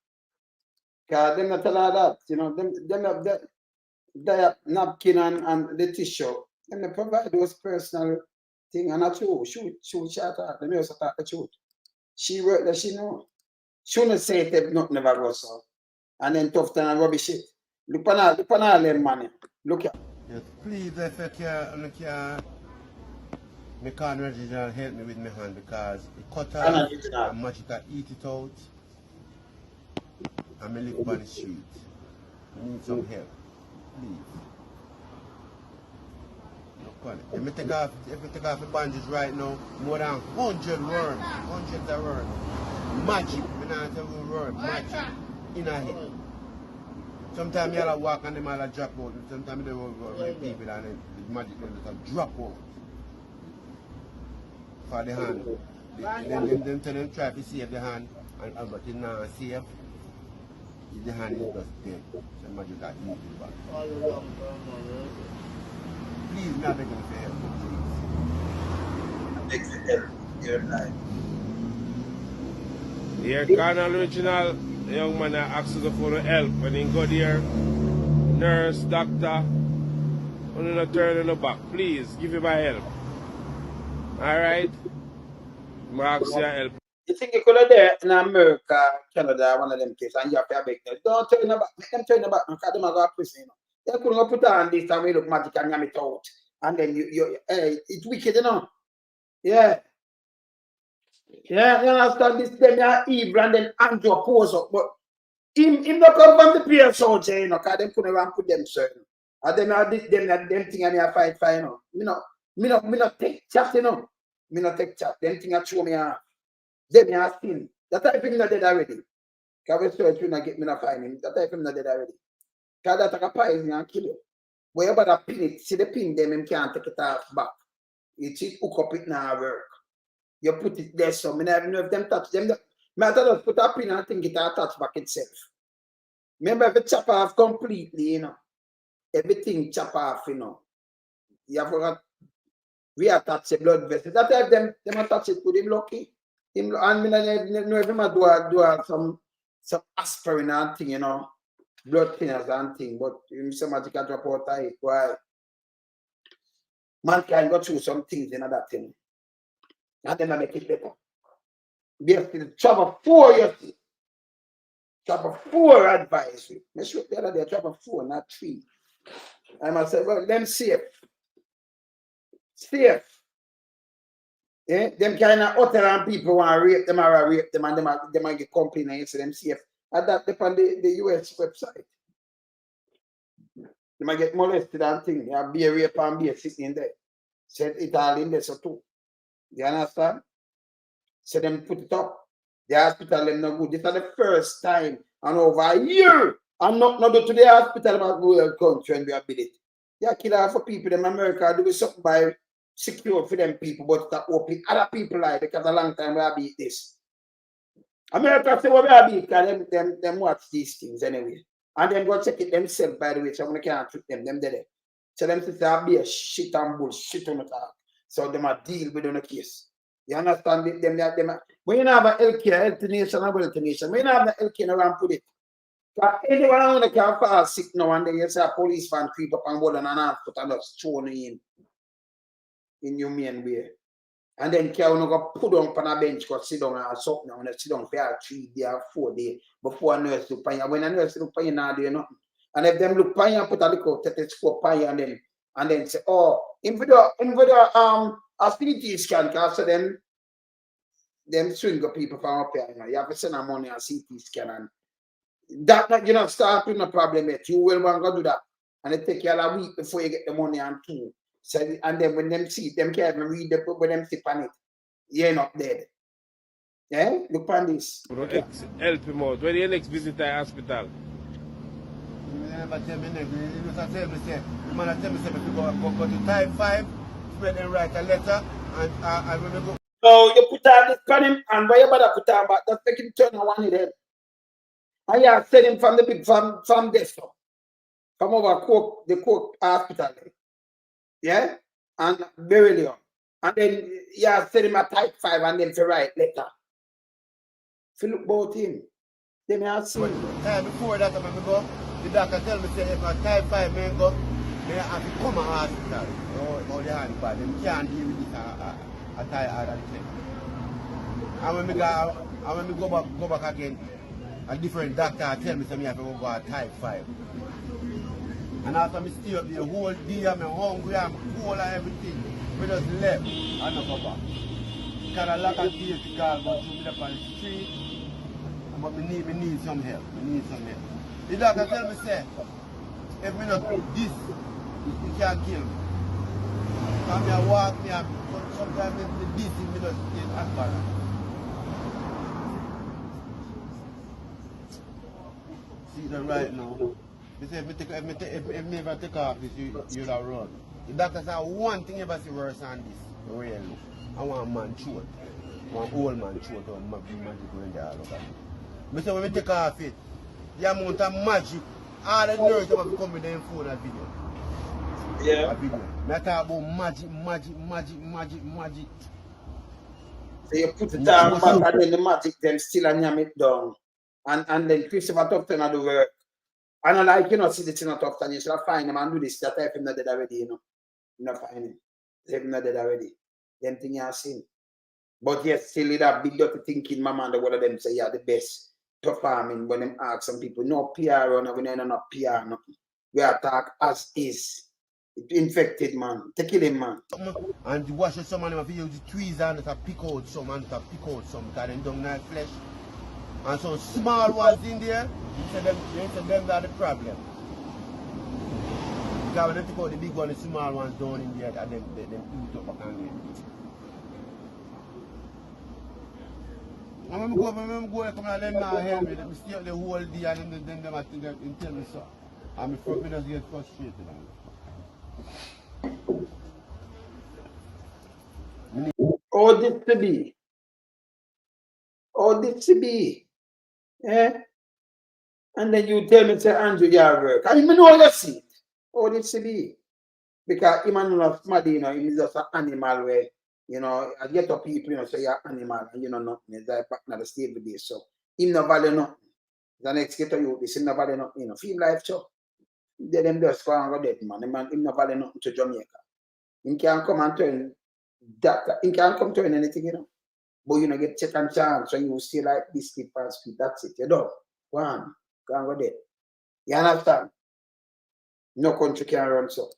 Because them not tell her that. You know, them have the napkin and the tissue. Them they provide those personal things. And that's true. She shot her. Them also talk the truth. She worked that she know. She not say it if nothing never goes so. And then tough time and rubbish it. Look on all them money. Look at. Yes, please, if you can, me can't original help me with my hand because it cut off and much can eat it out and me live on the street. I need some help. Please. If you take off the bandages right now, more than 100 worms. Hundreds of worms. Magic. I don't tell you word. Magic. In a head. Sometimes you have to walk and them all drop out. Sometimes they will go with people and the magic will drop out. For the hand. Then tell them try to save the hand and but it's not safe. The hand is just dead. So magic that eat it back. Please, me I beg you for help, please. I beg for help. Your life. Here, Colonel Original, the young man asked us for help. When he got there, nurse, doctor, only not turn in the back. Please, give him my help. Alright? I ask you help. You think you could have there in America, Canada, one of them cases, and you have to beg them. Don't turn the back. Make them turn the back because they might go to prison. They couldn't put on this and we look magic and yam it out. And then it's wicked, you know. Yeah. Yeah, you understand this? Them are evil and then Andrew pose up. But him not come from the peer soldier, you know, because they couldn't even put them certain. And them thing and they fight, you know. Me not take chat, you know. Me not take chat. Them thing I show me off. Them are still. That type of him not dead already. Because we search, you not get me not find him. That type of him not dead already. Because that take a poison and kill you. But you better pin it. See the pin them, him can't take it off back. You cheat, hook up it now work. You put it there, so I never know if them touch them. Matter just put a pin and think it attach back itself. Remember, if it chop off completely, you know, everything chop off, you know. You have to reattach the blood vessel. That if them attach it to him lucky. Him and I know if him do some aspirin and thing, you know, blood thinners and thing, but him so much can drop out of it. Why? Man can go through some things in that thing. And then I make it better. Basically, trouble 4 years. Trouble 4 advisory. Make sure the other day, trouble 4, not 3. I must say, well, them safe. Safe. Yeah? Them kind of utter and people want to rape them and they might get complaint and say them safe. And that depends on the US website. They might get molested and things. They have beer rape and beer sitting in there. Said it all in there so too. You understand? So them put it up. The hospital them no good. This is the first time in over a year. I'm not go to the hospital about go to country and we have it. Yeah, kill half for people in America do something by secure for them people, but that open other people like because a long time we have beat this. America say what we have beat because them watch these things anyway. And then go check it themselves by the way, so I can't treat them there. So them say there be a shit and bullshit on the talk. So them a deal with on the case. You understand them when you have a healthcare, health nation, and wealth nation, when you have the healthcare around put it. Anyone on the can fall sick now and then you say a police van creep up and hold on and half foot and just thrown in your main way. And then can you go put on a bench or sit down or something and sit down for 3 days or 4 days before a nurse look on you. When a nurse look on you now do nothing. And if them look on you and put a little stethoscope on you and then say, oh, in video a CT scan because so them swing people from up here, you know. You have to send them money on CT scan and that you know start with no problem yet. You will want to do that. And it take you a week before you get the money and two. So and then when them see them can't even read the book when them sit on it, you're not dead. Yeah? Look on this. Help him out. When you next visit the hospital? Never tell me next. You just tell me say, the man tell me say if you go to type 5, spread and write a letter and when we go. So you put on this on him and why you bother put on back, just make him turn on one head. And you send him from the big from desktop. From over the Cook hospital. Yeah? And Beryl. And then you send him a type 5 and then to write letter. If you look about him, then you see. Time before that when we go, the doctor tell me say if a type 5 man go, they have to come to hospital. Or the hand bad. They can't deal with this a type thing. And when we go back again, a different doctor tell me something I have to go to type 5. And after I stay up the whole day, I'm hungry, I'm cold and everything. We just left and not go back. Because a lot of days to call, but to be up on the street, but we need some help. The doctor tell me, say, if we not do this, it can't kill me. Come here, walk me, sometimes this is me just get apparent. See that right now. They say if me ever take off this, you'll run. The doctor said one thing ever see worse than this. Really. I want a man short. One old man short or magic when they are looking. But so when we take off it, the amount of magic, all the nerds have to come with their phone and video. Yeah. A video. I talk about magic. So you put it down back and then the magic them still and yam it down. And then Christopher Tufton do work. And I like, you know, see the thing not often, you should find him and do this. That type him not dead already, you know. You know, find him. Him not dead already. Them thing you have seen. But yes, still that big dirty thinking, my man, the one of them say, yeah, the best performing when them ask some people, no PR or no, we don't know PR, nothing. We attack as is. It infected, man. Take it in, man. And to wash someone, if you use the tweezers and to pick out some and to pick out some, because they don't have flesh. And so small ones in there, they say them are the problem. Because when they take out the big one, the small ones down in there, and them eat up and get. And when I go, come and let me help me, they stay up the whole day and then them tell me so. And me just get frustrated. Oh, this to be. Oh, this to be. Yeah. And then you tell me, say, Andrew, you have work. I even know you see it. Oh, this to be. Because him and not smart, you know, he's just an animal where, you know, I get up people, you know, say you're an animal and you know nothing. It's like back in the stable days. So him no value nothing. The next get to you, this him no value nothing, you know. Feel life show. They them just go and go dead, man. Him no value nothing to Jamaica. Him can't come and turn that. Him can't come turn anything, you know. But you know, get second chance when you stay like this speed past speed. That's it. You don't. Go on. Go and go dead. You understand? No country can run so.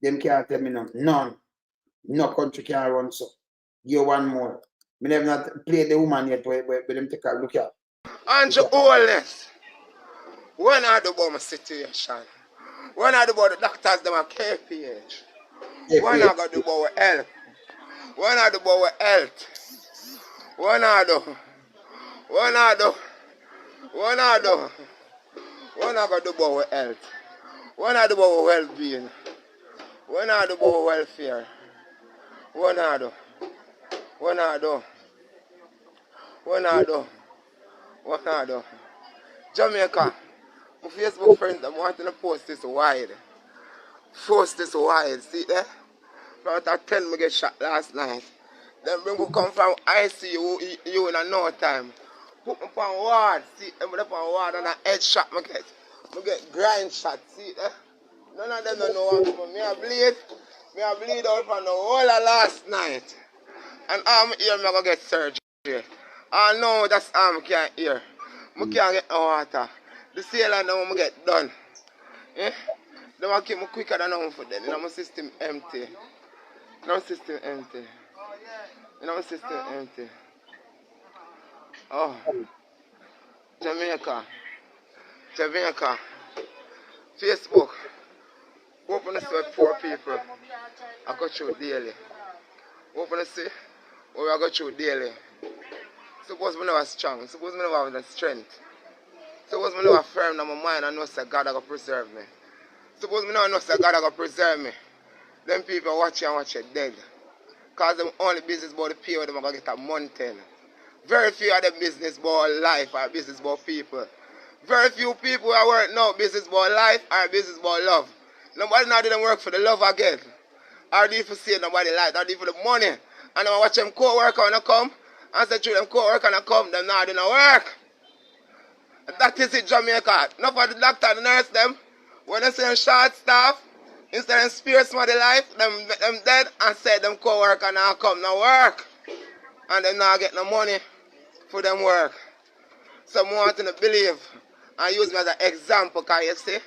Them can't tell me nothing. None. No country can run so. You one more. Me never not play the woman yet where them take a look at. Andrew Holness, when I do about my situation, One I do about the doctors, them are KPH. One I got to do about health. One I do about health. One I do. One I do. One I do. One I got to do about health. One I do about well-being. One I do about welfare. One I do. One I do. One I do. One I do. Jamaica. My Facebook friends, I'm wanting to post this wide. Post this wide. See there? From at 10 I get shot last night. Then bring me come from ICU in a no time. Put me on ward. See, I'm up on ward and a head shot I get grind shot. See there? None of them don't know what to do. Me a bleed out from the whole of last night. And I'm here, I'm going to get surgery. I know that's I can't hear. I can't get no water. The sailor now I get done. Eh? They will keep me quicker than I'm for them. You know, my system empty. You know, my system empty. You know, my system empty. Oh. Jamaica. Jamaica. Facebook. Open to see poor people. I go through daily. Open to see what I go through daily. Suppose I never strong. Suppose I never have the strength. Suppose I never firm in my mind and know that God is going to preserve me. Suppose I never know that God is going to preserve me. Them people watch you and watch you dead. Because them only business about the pay where they're going to get a mountain. Very few of them business about life or business about people. Very few people are work now business about life or business about love. Nobody now didn't work for the love again. Or do it for save nobody life, or do it for the money. And then I watch them co-worker when they come, and say through them co-worker and come, them now didn't work. And that is it, Jamaica. Not for the doctor, the nurse, them. When they say short staff, instead of spare somebody life, them dead and say them co-worker now come, now work. And they now get no money for them work. So I want to believe and use me as an example, because you see,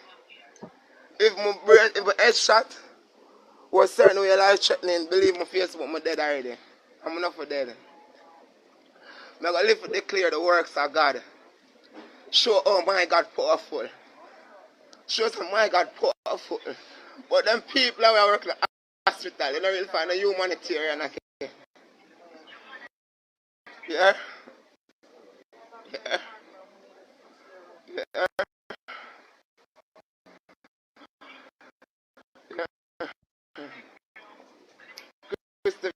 if my head shot was certain way life threatening, believe my Facebook, I'm dead already. I'm enough for dead. I'm going to live to declare the works of God. Show, oh my God, powerful. Show some my God, powerful. But them people that work in the hospital, they don't really find a humanitarian. Yeah? Yeah? Yeah? Christopher,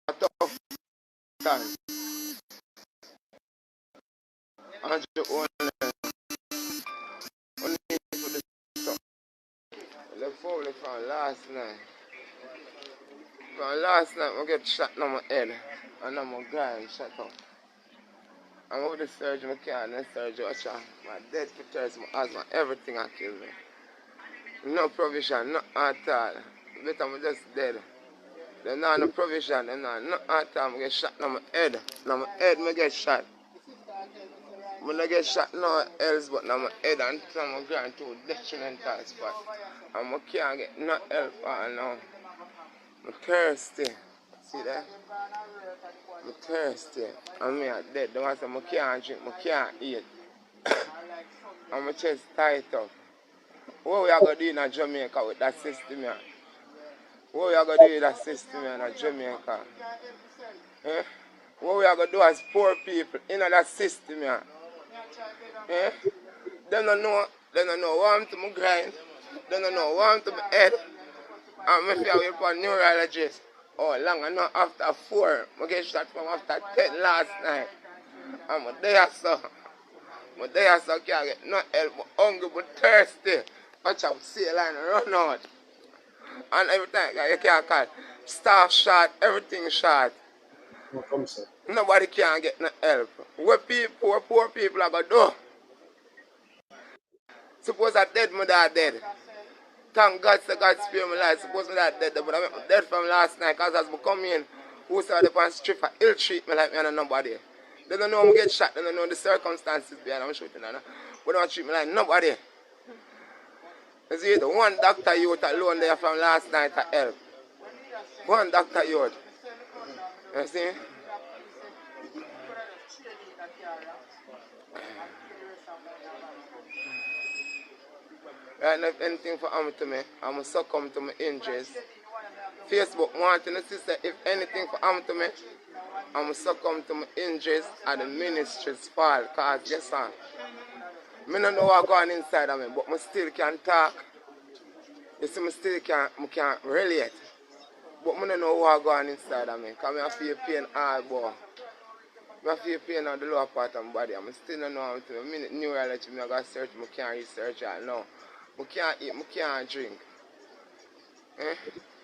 tough time. Andrew Holness. Only for the stuff. Left forward from last night. From last night, I get shot on my head. And I'm a guy shot up. I'm over the surgery, I can't, the surgery, my dead features, my asthma, everything I kill me. No provision, not at all. Better I'm just dead. There's not no provision, there's not at all. I get shot on my head. Now my head, I get shot. I don't get shot nowhere else but now my head and I'm going to a detrimental spot. And I can't get no help now. I'm thirsty. See that? I'm thirsty. And me are dead. The one say I can't drink, I can't eat. And my chest tight up. What we are going to do in Jamaica with that system here? What we are going to do with that system here in Jamaica? Eh? What we are going to do as poor people in that system here? Eh? They don't know what I'm to my grind. They don't know what I'm to my head. And I feel for a neurologist. Oh, long enough after 4. I get shot from after 10 last night. I'm there, so. I'm there, so I can't get no help. I'm hungry but thirsty. Watch out, see a line run out. And every time you can't call. Staff shot, everything shot. Nobody can get no help. What people, poor people are going to do? Suppose I dead, my dad dead. Thank God, so God spare my life. Suppose my dad dead, but I'm dead from last night because as I come in, who saw the pan strip for ill treat me like me and nobody. They don't know I'm get shot, they don't know the circumstances behind I'm shooting. But they don't treat me like nobody. You see, the one doctor youth alone there from last night to help. One doctor youth. You see? Right now, if anything for happen to me, I'm going to succumb to my injuries. Facebook wanting to say if anything for happen to me, I'm going to succumb to my injuries and the ministry's fault. Because guess what? I don't know what's going on inside of me, but I still can talk. You see, I still can't relate. But I don't know what's going on inside of me. Because I feel pain all boy. I feel pain on the lower part of my body. I still don't know how to. I mean, neurology, I got to search, I can't research right now. I can't eat, I can't drink.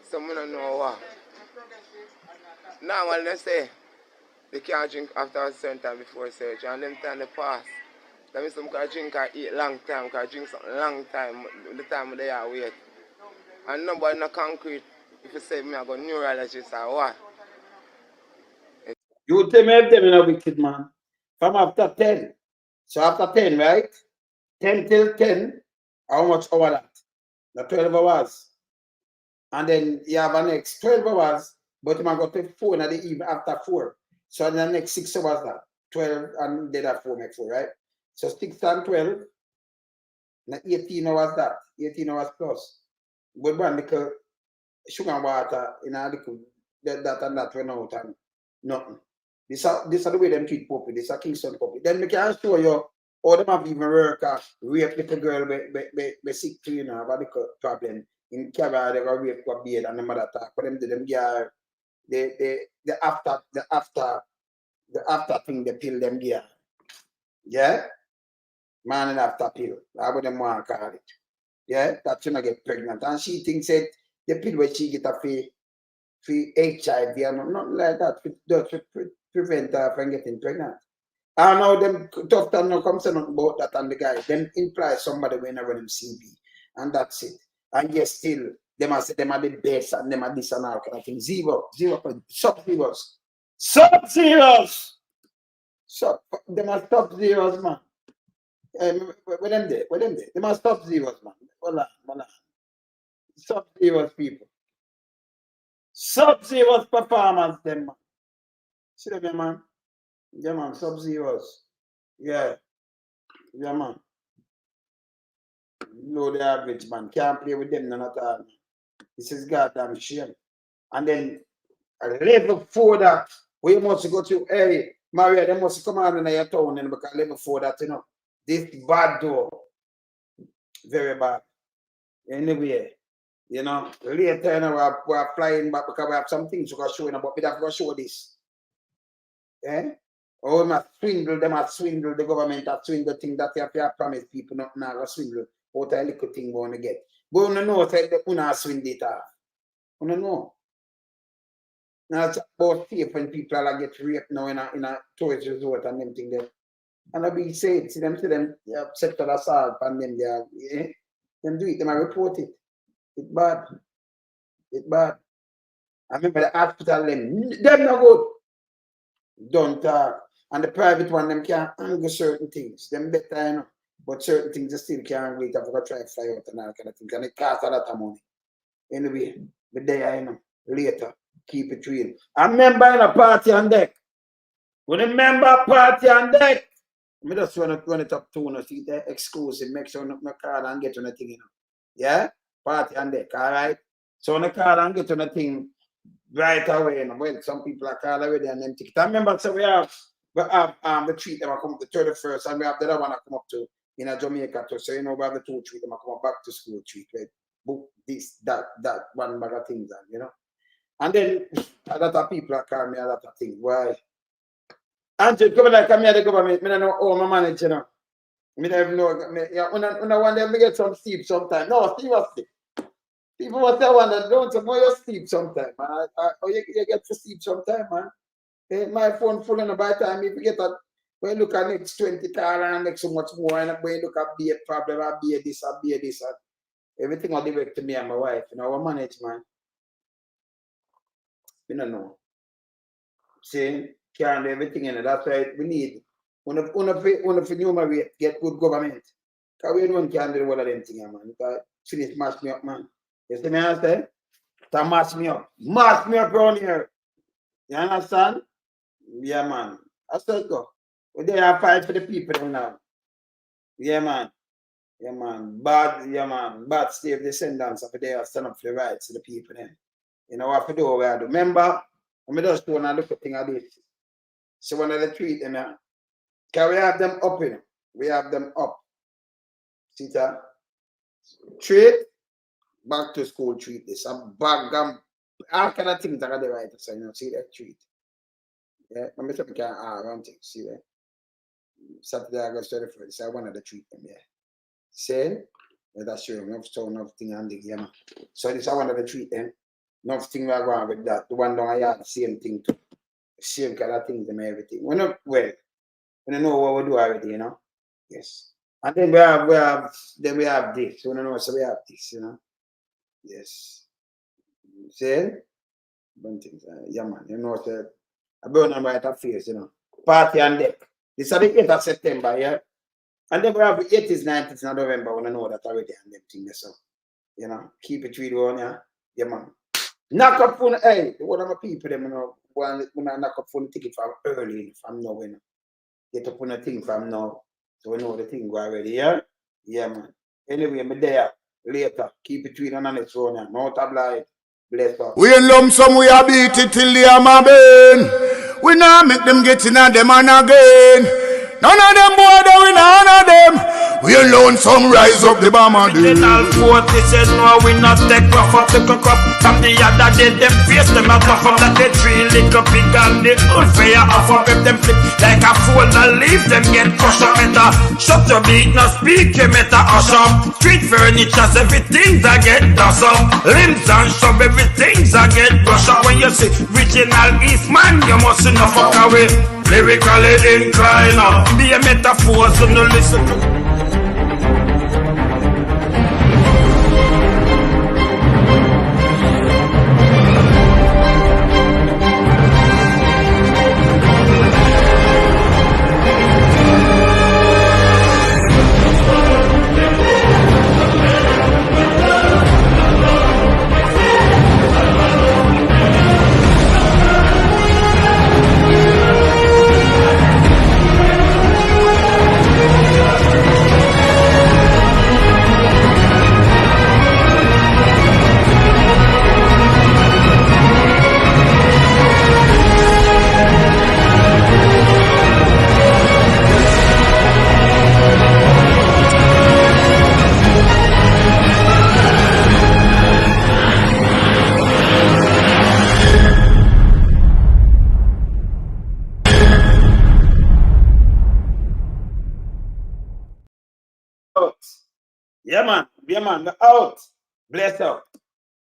So I don't know what. Now, when they say they can't drink after a certain time before surgery, and them time they pass. That means I drink or eat long time, I drink something long time, the time they are wait. And nobody no concrete if you say me I go neurologist or what. You tell me if them in a wicked man. From after 10. So after 10, right? 10 till 10, how much hour that? The 12 hours. And then you have the next 12 hours, but you might go to 4 in the evening after 4. So the next 6 hours that. 12 and then that 4 make 4, right? So 6 and 12, 18 hours that. 18 hours plus. But one little sugar and water in a little that and that run out and nothing. This are the way them treat puppy. This are Kingston puppy. Then we can show you how them have even work rape little girl be sick to, you know, have a little problem. In Canada, they go rape for beard and the mother talk. For them do them gear the after thing they pill them gear. Yeah? Man and after pill. That's what them want to call it. Yeah? That she not get pregnant. And she thinks that the pill where she get a for HIV and nothing like that. To prevent her from getting pregnant. I know them tough time no come say nothing about that and the guy. Them imply somebody when I run him CV. And that's it. And yes, still, them are the best and them are this and all kind of thing. Zero, sub-zeros. Sub-zeros! Them are sub-zeros, man. Where them there? Them are sub-zeros, man. Hold on. Sub-zeros people. Sub-zeros performance, them, man. See them, man? Yeah, man, sub-zeros. Yeah, man. Low the average, man. Can't play with them none at all. This is goddamn shame. And then a level 4 that we must go to, hey, Maria, they must come on in your town and because level 4 that, you know, this bad door. Very bad. Anyway, you know, later, you know, we're flying back because we have some things to go show, you know, but we have to go show this. Eh? Oh, they swindle the government, that swindle thing that you have to promise people not now swindle. What a little thing going to get. But you know, say they not swindle it off. You know. Now it's about safe when people are get raped now in a tourist resort and them thing there. And I'll be saying, see them sexual assault and them there. Yeah? Them do it, them report it. It's bad. It's bad. I remember the hospital them not good. Don't talk. And the private one, them can't handle certain things. Them better, you know. But certain things they still can't wait. I've got to try to fly out and all kind of things. And it costs a lot of money. Anyway, but there, you know, later, keep it real. I remember in a party on deck. When a member party on deck, I just want to run it up to you, see the exclusive, make sure no card and get on the thing, you know. Yeah? Party on deck, all right? So on the card and get on the thing right away, you know. Well, some people are called already and them tickets. I remember, so we have the treat them come up the 31st, and we have the other one that come up to in a Jamaica too. So you know we have the 2 treat them come up back to school treat, right? Book this, that one bag of things, and you know. And then a lot of people are calling me a lot of things. Why? Andrew, come like come here the government, I don't know how my manager, you know. I don't know, when I want them to get some sleep sometime. No, seriously. People was the one that don't know you sleep sometime, man. You get to sleep sometime, man. My phone full and by the time if you get that, when you look at next 20 car and next so much more, and when you look at be a problem, I'll be a this, and everything will direct to me and my wife. You know, our management. We don't know. See, can't do everything in it. That's why we need one of numerate, get good government. Because we don't can do all of them things, man. Because finish mash me up, man. You see me understand? To mash me up. Mash me up around here. You understand? Yeah, man. I said go. We there fight for the people now. Yeah, man. Yeah, man. Bad slave descendants of the day stand up for the rights of the people then. You know what to do, what I do. Remember, I just want to look at thing I did. So one of the tweet, can we have them up, We have them up. See that? Treat, back to school treat this. A bag, all kind of things that are the right. So, see that treat. Yeah, I'm going to around things, see that? Saturday, August 31st, so I wanted to treat them, yeah. Say, that's true, enough stone, enough thing on the game. So this I wanted to treat them. Enough thing we are going with that. The one down I had the same thing too. The same kind of things and everything. We're not well. We don't know what we do already, Yes. And then we have this. We don't know, so we have this, Yes. See? One thing, yeah man, so I burn on right at face, Party and deck. This is the 8th of September, yeah. And then we have the 80s, 90s, and November when I know that already and them things, so keep it real on, yeah, man. Knock up phone, hey, one of my people, them, when I knock up phone ticket from early, from now, get up on a thing from now, so we know the thing go already, yeah? Yeah, man. Anyway, I'm there later. Keep it real on its own, no tabloid. Bless up. We in lump sum, we a beat it till the hammer burn. We now make them get in at them and again. None of them boy, we none of them. We alone some rise up the bomber dude. Original quote, they said no, we not take rough up the crop. From the other day, them face them a rough up that they tree little pig and the unfair off up if them flip like a fool and leave them get crushed up better. Shut your beat, no speak, you better hush up. Street furniture, everything that get dust up. Limbs and shove, everything that get brush up. When you see original Eastman, you must enough fuck away. Lyrically inclined, be a metaphor, so no listen to. Yeah, man, we're out. Bless out.